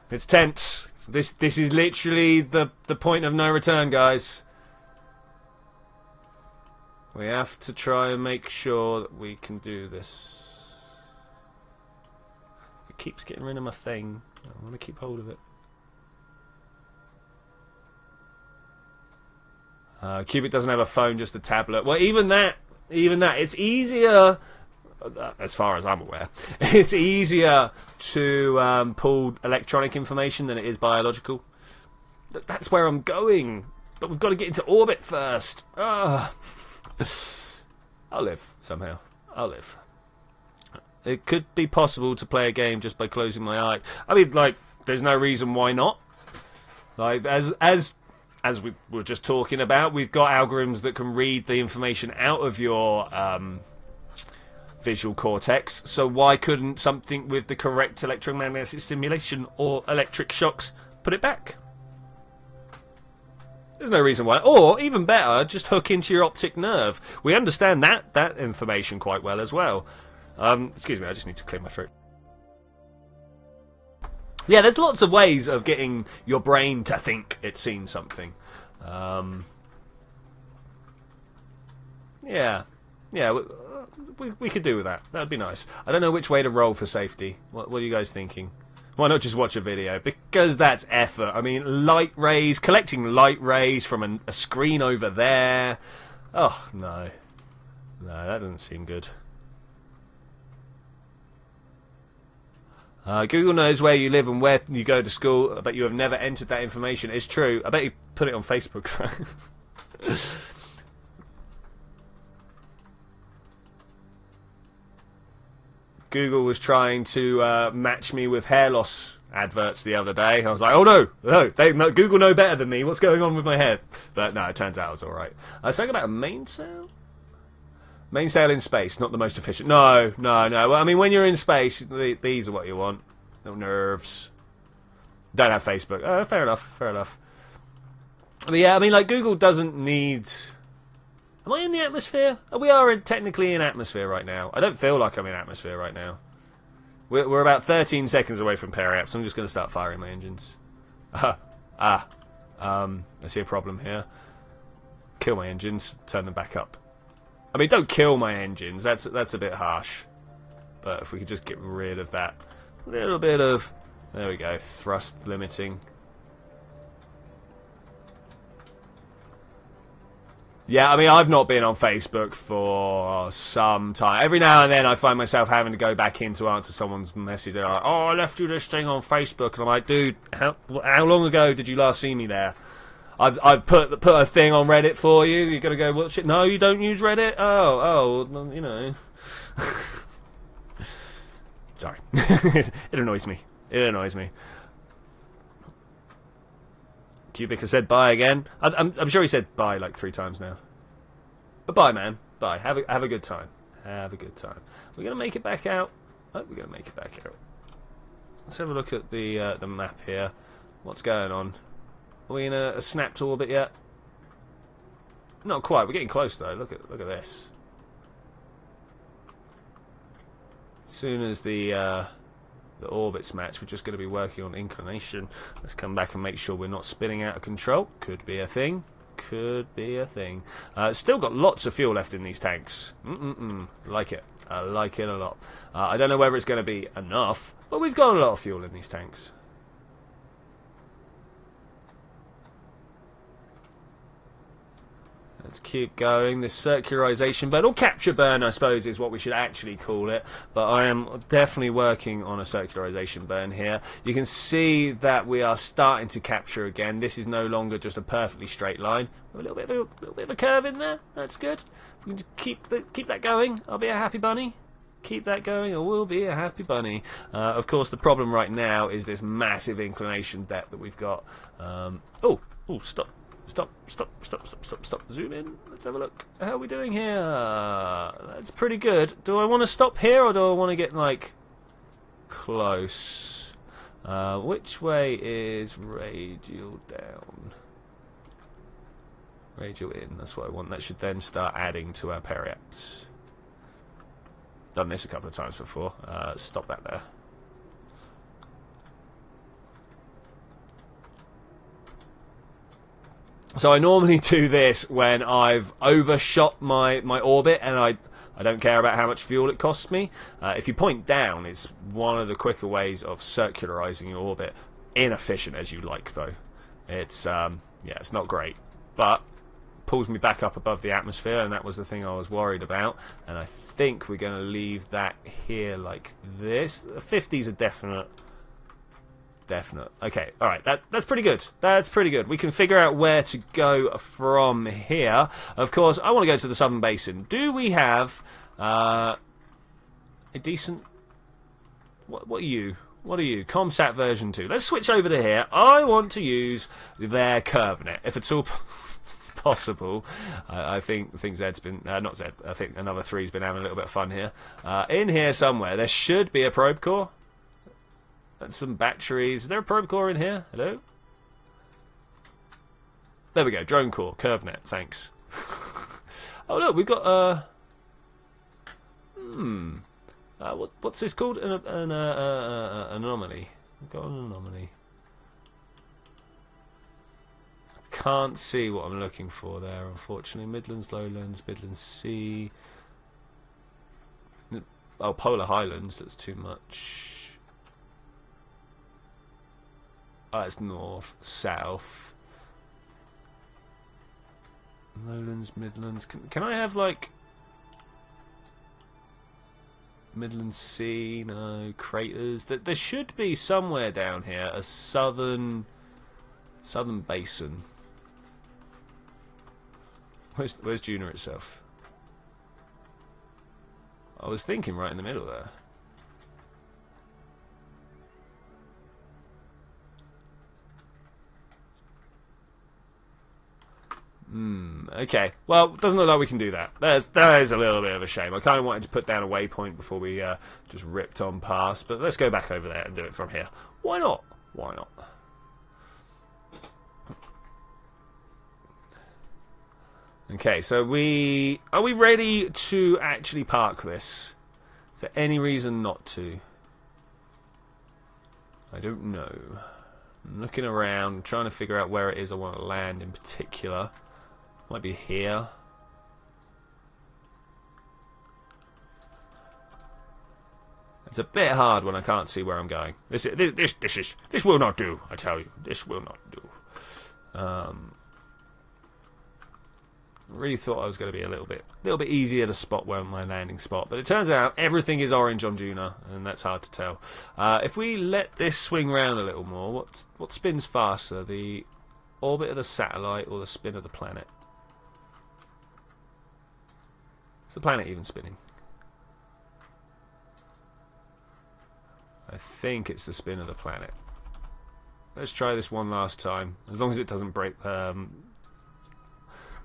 It's tense. This is literally the point of no return, guys. We have to try and make sure that we can do this. It keeps getting rid of my thing. I want to keep hold of it. Cubic doesn't have a phone, just a tablet. Well, even that, it's easier. As far as I'm aware, it's easier to pull electronic information than it is biological. That's where I'm going, but we've got to get into orbit first. I'll live somehow. I'll live. It could be possible to play a game just by closing my eye. I mean, like, there's no reason why not. Like, as we were just talking about, we've got algorithms that can read the information out of your visual cortex, so why couldn't something with the correct electromagnetic stimulation or electric shocks put it back? There's no reason why. Or, even better, just hook into your optic nerve. We understand that information quite well as well. Excuse me, I just need to clear my throat. Yeah, there's lots of ways of getting your brain to think it's seen something. Yeah, we could do with that. That'd be nice. I don't know which way to roll for safety. What are you guys thinking? Why not just watch a video? Because that's effort. I mean, light rays, collecting light rays from a screen over there. Oh, no. No, that doesn't seem good. Google knows where you live and where you go to school, but you have never entered that information. It's true. I bet you put it on Facebook. Google was trying to match me with hair loss adverts the other day. I was like, oh no, Google know better than me. What's going on with my hair? But no, it turns out I was alright. Something about a mainsail? Mainsail in space, not the most efficient. No. Well, I mean, when you're in space, these are what you want. No nerves. Don't have Facebook. Oh, fair enough, fair enough. But yeah, I mean, like, Google doesn't need... Am I in the atmosphere? We are technically in atmosphere right now. I don't feel like I'm in atmosphere right now. We're about 13 seconds away from periaps, so I'm just going to start firing my engines. I see a problem here. Kill my engines, turn them back up. I mean, don't kill my engines, that's a bit harsh. But if we could just get rid of that little bit of... There we go, thrust limiting. Yeah, I mean, I've not been on Facebook for some time. Every now and then I find myself having to go back in to answer someone's message. They're like, oh, I left you this thing on Facebook. And I'm like, dude, how long ago did you last see me there? I've put a thing on Reddit for you. You're going to go, what shit? No, you don't use Reddit? Oh, well, you know. Sorry. It annoys me. It annoys me. Cubic has said bye again. I'm sure he said bye like 3 times now. But bye, man. Bye. Have a good time. Have a good time. We're gonna make it back out. Oh, we're gonna make it back out. Let's have a look at the map here. What's going on? Are we in a snapped orbit yet? Not quite. We're getting close though. Look at this. As soon as the orbits match, we're just going to be working on inclination. Let's come back and make sure we're not spinning out of control. Could be a thing. Could be a thing. Still got lots of fuel left in these tanks. Like it. I like it a lot. I don't know whether it's going to be enough, but we've got a lot of fuel in these tanks. Let's keep going. This circularization burn, or capture burn, I suppose, is what we should actually call it. But I am definitely working on a circularization burn here. You can see that we are starting to capture again. This is no longer just a perfectly straight line. A little bit of a curve in there. That's good. If we can just keep that going, I'll be a happy bunny. Keep that going, or we'll be a happy bunny. Of course, the problem right now is this massive inclination depth that we've got. Oh, stop. Stop. Zoom in. Let's have a look. How are we doing here? That's pretty good. Do I want to stop here, or do I want to get, like, close? Which way is radial down? Radial in. That's what I want. That should then start adding to our periaps. Done this a couple of times before. Stop that there. So I normally do this when I've overshot my orbit and I don't care about how much fuel it costs me. If you point down, it's one of the quicker ways of circularizing your orbit. Inefficient as you like, though. It's yeah, it's not great, but pulls me back up above the atmosphere, and that was the thing I was worried about. And I think we're going to leave that here like this. The 50's a definite. Okay, alright, that's pretty good. That's pretty good. We can figure out where to go from here. Of course, I want to go to the Southern Basin. Do we have a decent... What are you? What are you? Comsat version 2. Let's switch over to here. I want to use their CurbNet, if at all possible. I think Zed's been... not Zed. I think another 3's been having a little bit of fun here. In here somewhere, there should be a probe core. And some batteries. Is there a probe core in here? Hello? There we go. Drone core. CurbNet. Thanks. Oh, look. We've got... what's this called? An anomaly. We've got an anomaly. I can't see what I'm looking for there, unfortunately. Midlands, Lowlands, Midlands Sea. Oh, Polar Highlands. That's too much. Oh, it's north, south. Lowlands, Midlands. Can I have, like... Midlands Sea? No. Craters. There should be somewhere down here a southern basin. Where's Duna itself? I was thinking right in the middle there. Okay. Well, doesn't look like we can do that. That is a little bit of a shame. I kind of wanted to put down a waypoint before we just ripped on past, but let's go back over there and do it from here. Why not? Why not? Okay, so are we ready to actually park this? Is there any reason not to? I don't know. I'm looking around, trying to figure out where it is I want to land in particular. Might be here. It's a bit hard when I can't see where I'm going. This will not do. I tell you, this will not do. I really thought I was going to be a little bit easier to spot where my landing spot, but it turns out everything is orange on Duna, and that's hard to tell. If we let this swing round a little more, what spins faster, the orbit of the satellite or the spin of the planet? Is the planet even spinning? I think it's the spin of the planet. Let's try this one last time. As long as it doesn't break, as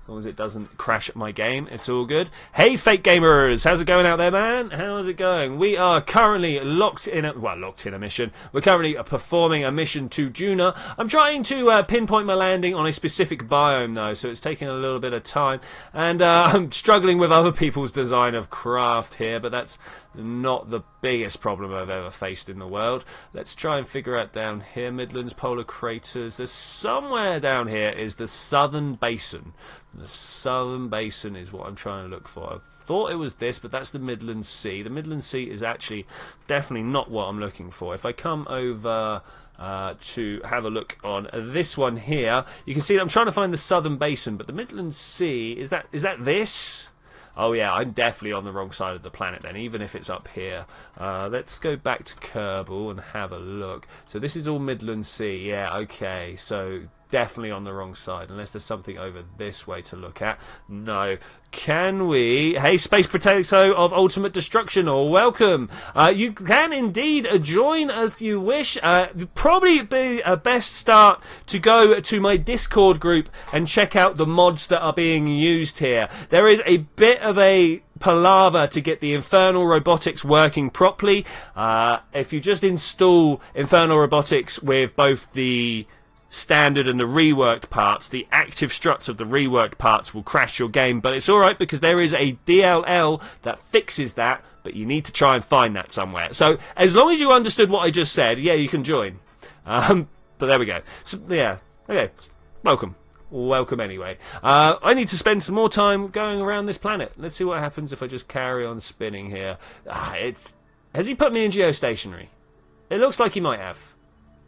long as it doesn't crash my game, it's all good. Hey, fake gamers! How's it going out there, man? How's it going? We are currently locked in a mission. We're currently performing a mission to Duna. I'm trying to pinpoint my landing on a specific biome, though, so it's taking a little bit of time. And I'm struggling with other people's design of craft here, but that's not the biggest problem I've ever faced in the world. Let's try and figure out down here. Midlands, polar craters. There's somewhere down here is the southern basin. The southern basin is what I'm trying to look for. I thought it was this, but that's the Midland Sea. The Midland Sea is actually definitely not what I'm looking for. If I come over to have a look on this one here, you can see that I'm trying to find the southern basin, but the Midland Sea, is that this? Oh yeah, I'm definitely on the wrong side of the planet then, even if it's up here. Let's go back to Kerbal and have a look. So this is all Midland Sea. Yeah, okay. So definitely on the wrong side, unless there's something over this way to look at. No. Can we... Hey, Space Potato of Ultimate Destruction, or welcome. You can indeed join if you wish. Probably be a best start to go to my Discord group and check out the mods that are being used here. There is a bit of a palaver to get the Infernal robotics working properly. If you just install Infernal robotics with both the standard and the reworked parts, the active struts of the reworked parts will crash your game, but it's alright because there is a DLL that fixes that, but you need to try and find that somewhere. So as long as you understood what I just said, yeah, you can join. But there we go. So, yeah, okay, welcome anyway. I need to spend some more time going around this planet. Let's see what happens if I just carry on spinning here. Has he put me in geostationary? It looks like he might have.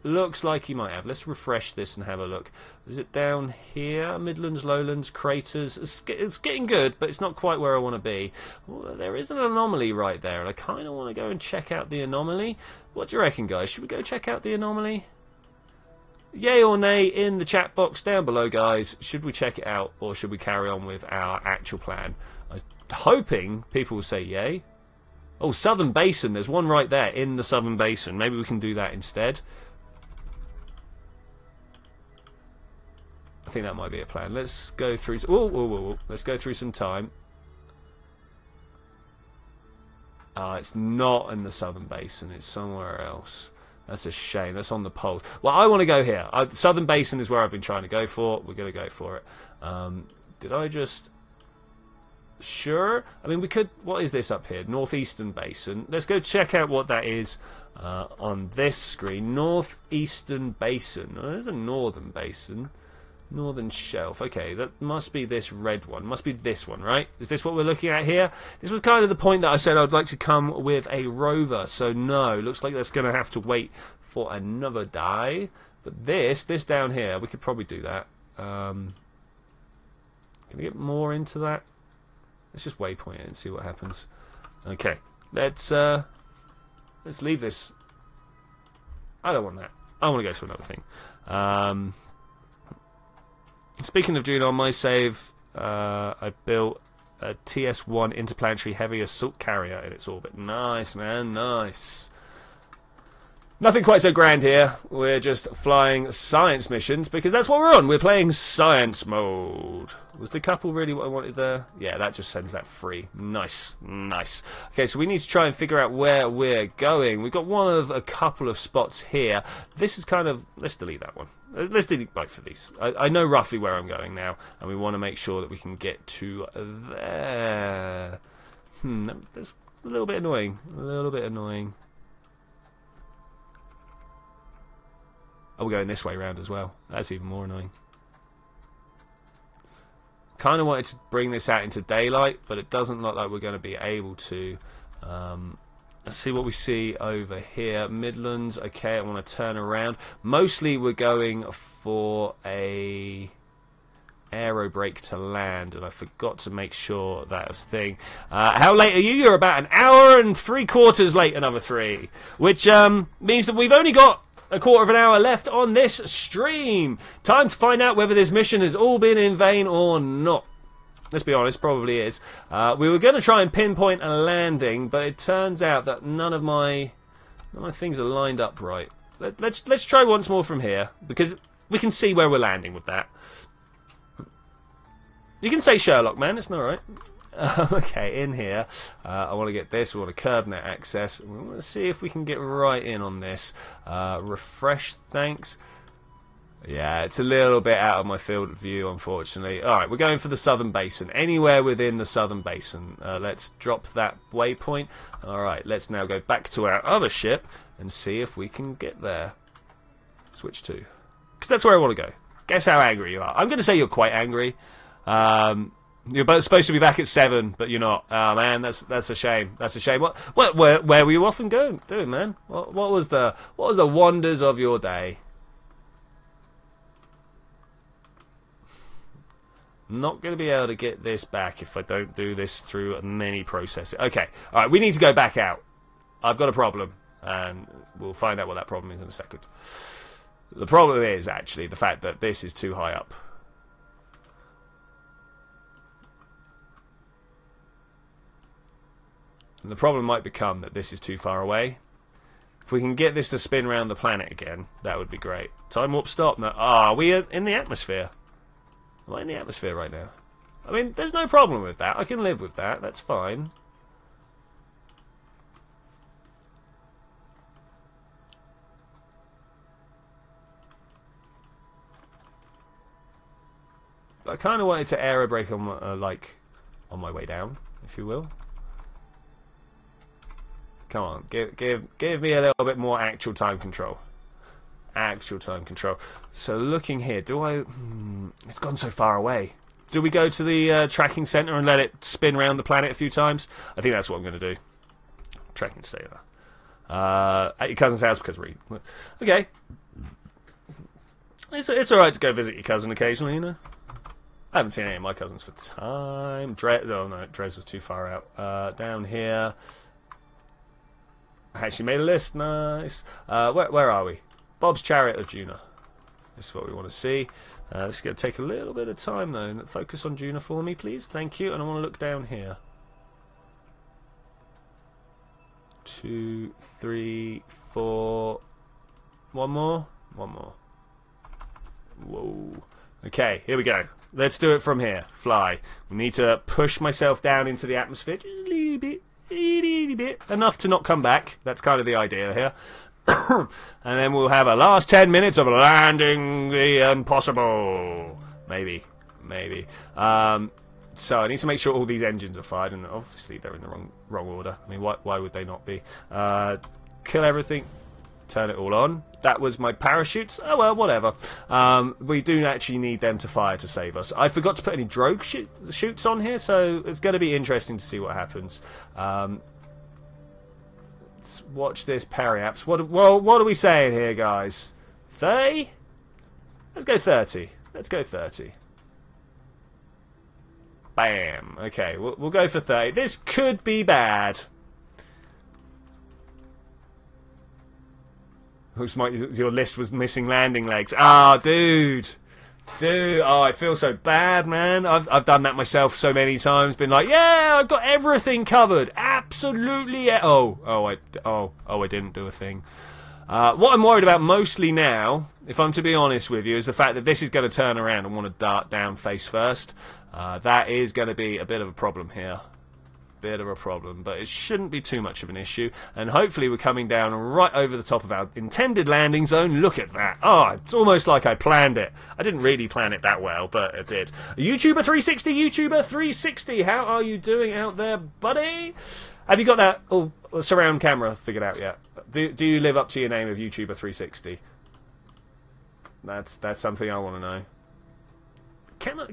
Looks like he might have. Let's refresh this and have a look. Is it down here? Midlands, lowlands, craters. It's getting good, but it's not quite where I want to be. Well, there is an anomaly right there, and I kind of want to go and check out the anomaly. What do you reckon, guys? Should we go check out the anomaly? Yay or nay in the chat box down below, guys. Should we check it out, or should we carry on with our actual plan? I'm hoping people will say yay. Oh, Southern Basin. There's one right there in the Southern Basin. Maybe we can do that instead. I think that might be a plan. Let's go through... Let's go through some time. It's not in the Southern Basin. It's somewhere else. That's a shame. That's on the poles. Well, I want to go here. Southern Basin is where I've been trying to go for. We're going to go for it. Did I just... Sure. I mean, we could... What is this up here? Northeastern Basin. Let's go check out what that is on this screen. Northeastern Basin. Oh, there's a Northern Basin. Northern Shelf. Okay, that must be this red one. Must be this one, right? Is this what we're looking at here? This was kind of the point that I said I'd like to come with a rover. So no, looks like that's going to have to wait for another day. But this down here, we could probably do that. Can we get more into that? Let's just waypoint it and see what happens. Okay, let's leave this. I don't want that. I want to go to another thing. Speaking of Duna, on my save, I built a TS-1 interplanetary heavy assault carrier in its orbit. Nice, man, nice. Nothing quite so grand here. We're just flying science missions because that's what we're on. We're playing science mode. Was the couple really what I wanted there? Yeah, that just sends that free. Nice, nice. Okay, so we need to try and figure out where we're going. We've got one of a couple of spots here. This is kind of... Let's delete that one. Let's delete both of these. I know roughly where I'm going now, and we want to make sure that we can get to there. That's a little bit annoying. A little bit annoying. Oh, we're going this way round as well. That's even more annoying. Kind of wanted to bring this out into daylight, but it doesn't look like we're going to be able to. Let's see what we see over here. Midlands. Okay, I want to turn around. Mostly we're going for a aero brake to land, and I forgot to make sure that was a thing. How late are you? You're about an hour and 3/4 late, another 3, which means that we've only got a quarter of an hour left on this stream. Time to find out whether this mission has all been in vain or not. Let's be honest, probably is. We were going to try and pinpoint a landing, but it turns out that none of my things are lined up right. Let's try once more from here, because we can see where we're landing with that. You can say Sherlock, man. It's not right. Okay, in here, I want to get this. We want a curb net access. We want to see if we can get right in on this. Refresh, thanks. Yeah, it's a little bit out of my field of view, unfortunately. Alright, we're going for the southern basin. Anywhere within the southern basin. Let's drop that waypoint. Alright, let's now go back to our other ship and see if we can get there. Switch to. Because that's where I want to go. Guess how angry you are. I'm going to say you're quite angry. You're both supposed to be back at 7, but you're not. Oh man, that's a shame. That's a shame. Where were you off and doing, man? What was the wonders of your day? I'm not going to be able to get this back if I don't do this through many processes. Okay, all right, we need to go back out. I've got a problem, and we'll find out what that problem is in a second. The problem is actually the fact that this is too high up. And the problem might become that this is too far away. If we can get this to spin around the planet again, that would be great. Time warp stop. No. Ah, we are in the atmosphere. Am I in the atmosphere right now? I mean, there's no problem with that. I can live with that. That's fine. But I kind of wanted to aero brake on, on my way down, if you will. Come on, give me a little bit more actual time control. Actual time control. So looking here, do I... it's gone so far away. Do we go to the tracking center and let it spin around the planet a few times? I think that's what I'm going to do. Tracking center. At your cousin's house because we... Okay. It's alright to go visit your cousin occasionally, you know. I haven't seen any of my cousins for time. Oh no, Dres was too far out. Down here... I actually made a list. Nice. Where are we? Bob's Chariot of Duna. This is what we want to see. This is going to take a little bit of time though. Focus on Duna for me, please. Thank you. And I want to look down here. 2, 3, 4. One more. One more. Whoa. Okay, here we go. Let's do it from here. Fly. We need to push myself down into the atmosphere just a little bit. Enough to not come back. That's kind of the idea here. And then we'll have a last 10 minutes of landing the impossible. Maybe. So I need to make sure all these engines are fired, and obviously they're in the wrong order. I mean, why would they not be? Kill everything. Turn it all on. That was my parachutes. Oh well, whatever. We do actually need them to fire to save us. I forgot to put any drogue shoots on here, so it's going to be interesting to see what happens. Let's watch this periaps. What are we saying here, guys? 30? Let's go 30. Let's go 30. Bam. Okay, we'll go for 30. This could be bad. Looks like your list was missing landing legs. Ah, dude. Oh, I feel so bad, man. I've done that myself so many times. Been like, yeah, I've got everything covered. Absolutely. I didn't do a thing. What I'm worried about mostly now, if I'm to be honest with you, is the fact that this is going to turn around and want to dart down face first. That is going to be a bit of a problem here. Bit of a problem, but it shouldn't be too much of an issue, and hopefully we're coming down right over the top of our intended landing zone. Look at that. Oh, it's almost like I planned it. I didn't really plan it that well, but it did. YouTuber 360, YouTuber 360, how are you doing out there, buddy? Have you got that surround camera figured out yet? Do you live up to your name of YouTuber 360? That's something I want to know.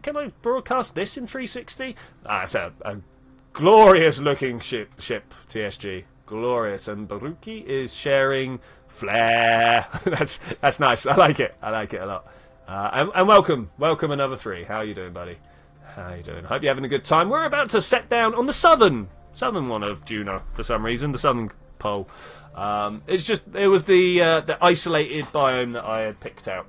Can I broadcast this in 360? It's a glorious looking ship, TSG. Glorious. And Baruki is sharing flare. That's nice. I like it. I like it a lot. And welcome another three. How are you doing, buddy? How are you doing? Hope you're having a good time. We're about to set down on the southern one of Duna for some reason. The southern pole. It was the isolated biome that I had picked out.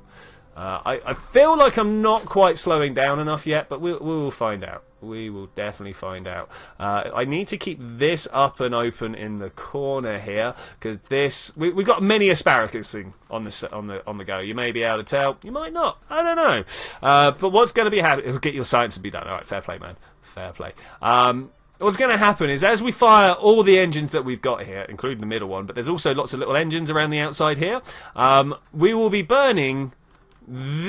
I feel like I'm not quite slowing down enough yet, but we will find out. We will definitely find out. I need to keep this up and open in the corner here because we've got many asparagusing on the go. You may be able to tell, you might not. I don't know. But what's going to be happening? Get your science to be done. All right, fair play, man. Fair play. What's going to happen is as we fire all the engines that we've got here, including the middle one, but there's also lots of little engines around the outside here. We will be burning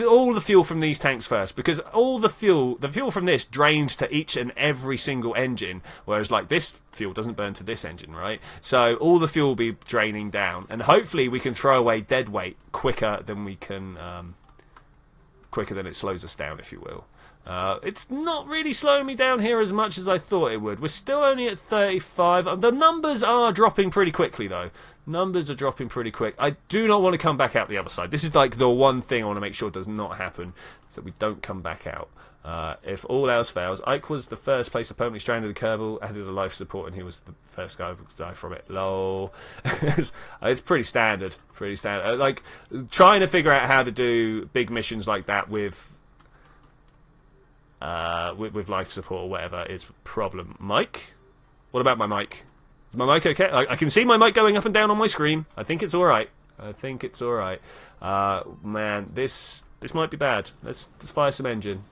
all the fuel from these tanks first, because all the fuel from this drains to each and every single engine, whereas like this fuel doesn't burn to this engine, right? So all the fuel will be draining down, and hopefully we can throw away dead weight quicker than we can, quicker than it slows us down, if you will. It's not really slowing me down here as much as I thought it would. We're still only at 35. The numbers are dropping pretty quickly, though. Numbers are dropping pretty quick. I do not want to come back out the other side. This is like the one thing I want to make sure does not happen, is that we don't come back out. If all else fails, Ike was the first place permanently stranded in Kerbal, added a life support, and he was the first guy to die from it. Lol. It's pretty standard. Pretty standard. Like, trying to figure out how to do big missions like that with life support or whatever is a problem. Mike? What about my mic? Is my mic okay? I can see my mic going up and down on my screen. I think it's alright. Man, this might be bad. Let's fire some engine.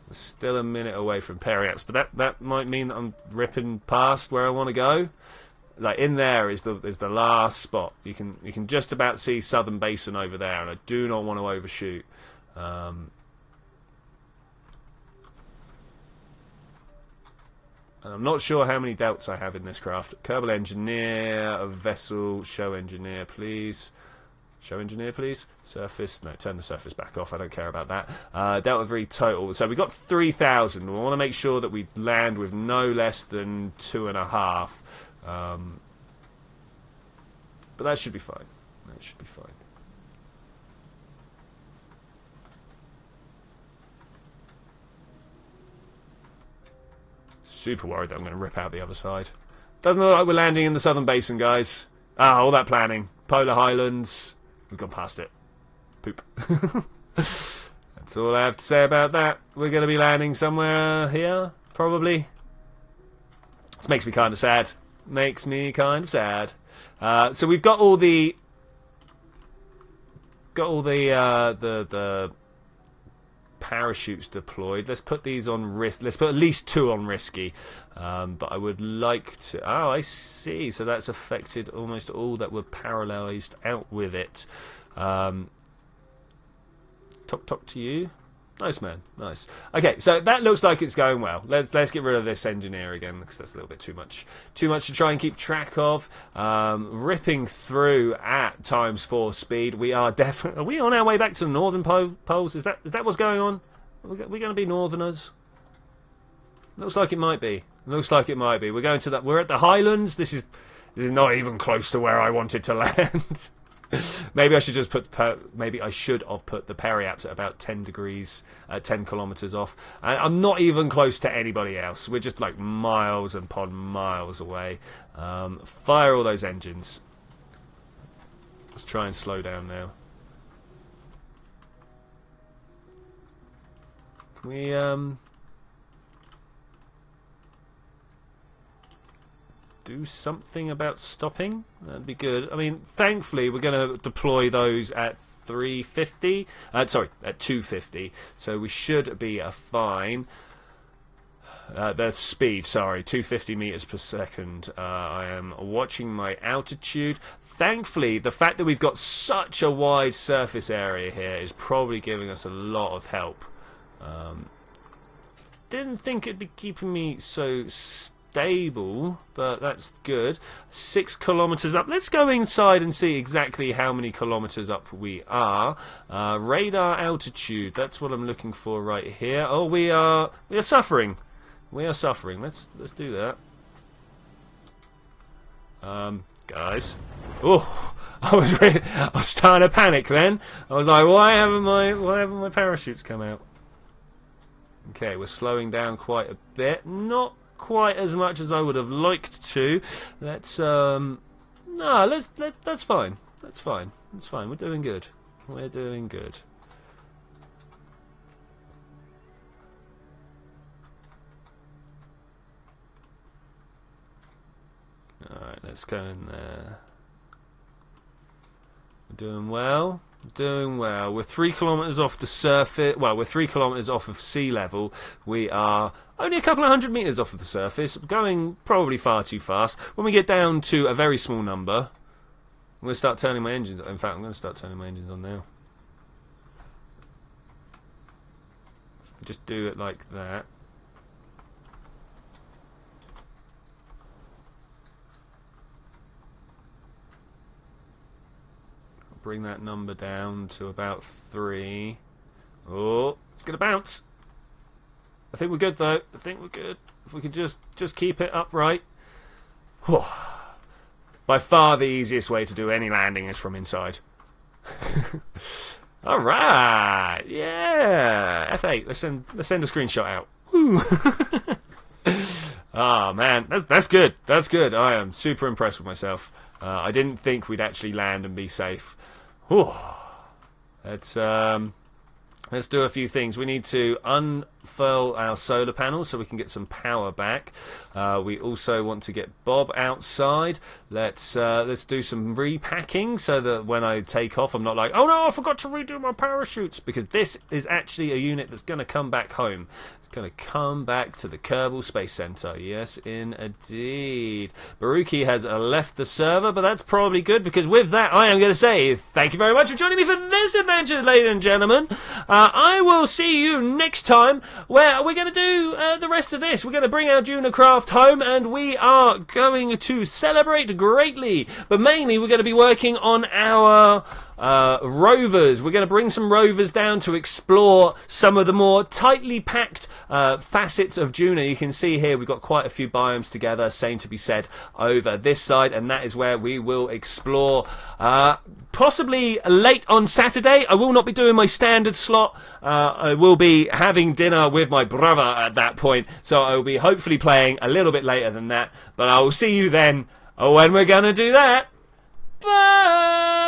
We're still a minute away from periaps, but that might mean that I'm ripping past where I want to go. Like, in there is the last spot. You can just about see Southern Basin over there, and I do not want to overshoot. And I'm not sure how many delts I have in this craft. Kerbal engineer, a vessel, show engineer, please. Show engineer, please. Surface. No, turn the surface back off. I don't care about that. Delta 3 total. So we got 3,000. We want to make sure that we land with no less than 2.5. But that should be fine. That should be fine. Super worried that I'm going to rip out the other side. Doesn't look like we're landing in the Southern Basin, guys. All that planning. Polar Highlands. We've gone past it. Poop. That's all I have to say about that. We're going to be landing somewhere here, probably. This makes me kind of sad. Makes me kind of sad. So we've got all the parachutes deployed. Let's put these on risk. Let's put at least 2 on risky. But I would like to. Oh, I see. So that's affected almost all that were paralysed out with it. Talk to you. Nice, man. Nice. Okay, so that looks like it's going well. Let's get rid of this engineer again, because that's a little bit too much. Too much to try and keep track of. Ripping through at ×4 speed. We are definitely. Are we on our way back to the northern poles? Is that what's going on? Are we going to be northerners? Looks like it might be. Looks like it might be. We're going to that. We're at the Highlands. This is not even close to where I wanted to land. Maybe I should just maybe I should have put the periaps at about 10 degrees, 10 kilometers off. And I'm not even close to anybody else. We're just like miles upon miles away. Fire all those engines. Let's try and slow down now. Can we do something about stopping. That'd be good. I mean, thankfully, we're going to deploy those at 350. Sorry, at 250. So we should be fine. The speed, sorry, 250 meters per second. I am watching my altitude. Thankfully, the fact that we've got such a wide surface area here is probably giving us a lot of help. Didn't think it'd be keeping me so stable, but that's good. 6 kilometers up. Let's go inside and see exactly how many kilometers up we are. Radar altitude, that's what I'm looking for right here. Oh, we are suffering. We are suffering. Let's do that. Guys. Oh, I was starting to panic then. I was like, why haven't my parachutes come out? Okay, we're slowing down quite a bit. Not quite as much as I would have liked to. Let's no, that's fine. That's fine. That's fine. We're doing good. We're doing good. Alright, let's go in there. We're doing well. Doing well. We're 3 kilometers off the surface. Well, we're 3 kilometers off of sea level. We are only a couple of 100 meters off of the surface, going probably far too fast. When we get down to a very small number, I'm going to start turning my engines. In fact, I'm going to start turning my engines on now. Just do it like that. Bring that number down to about 3. Oh, it's gonna bounce. I think we're good though. I think we're good. If we could just keep it upright. Whew. By far the easiest way to do any landing is from inside. All right, yeah. F8. Let's send a screenshot out. Woo. Oh man, that's good. That's good. I am super impressed with myself. I didn't think we'd actually land and be safe. Whew. Let's do a few things. We need to unfurl our solar panels so we can get some power back. We also want to get Bob outside. Let's do some repacking so that when I take off, I'm not like, oh no, I forgot to redo my parachutes, because this is actually a unit that's going to come back home. It's going to come back to the Kerbal Space Center. Yes, indeed. Baruki has left the server, but that's probably good, because with that, I am going to say thank you very much for joining me for this adventure, ladies and gentlemen. I will see you next time, where we're going to do the rest of this. We're going to bring our Duna craft home, and we are going to celebrate greatly. But mainly, we're going to be working on our rovers. We're going to bring some rovers down to explore some of the more tightly packed facets of Duna. You can see here we've got quite a few biomes together, same to be said over this side, and that is where we will explore possibly late on Saturday. I will not be doing my standard slot. I will be having dinner with my brother at that point, so I will be hopefully playing a little bit later than that, but I will see you then when we're going to do that. Bye!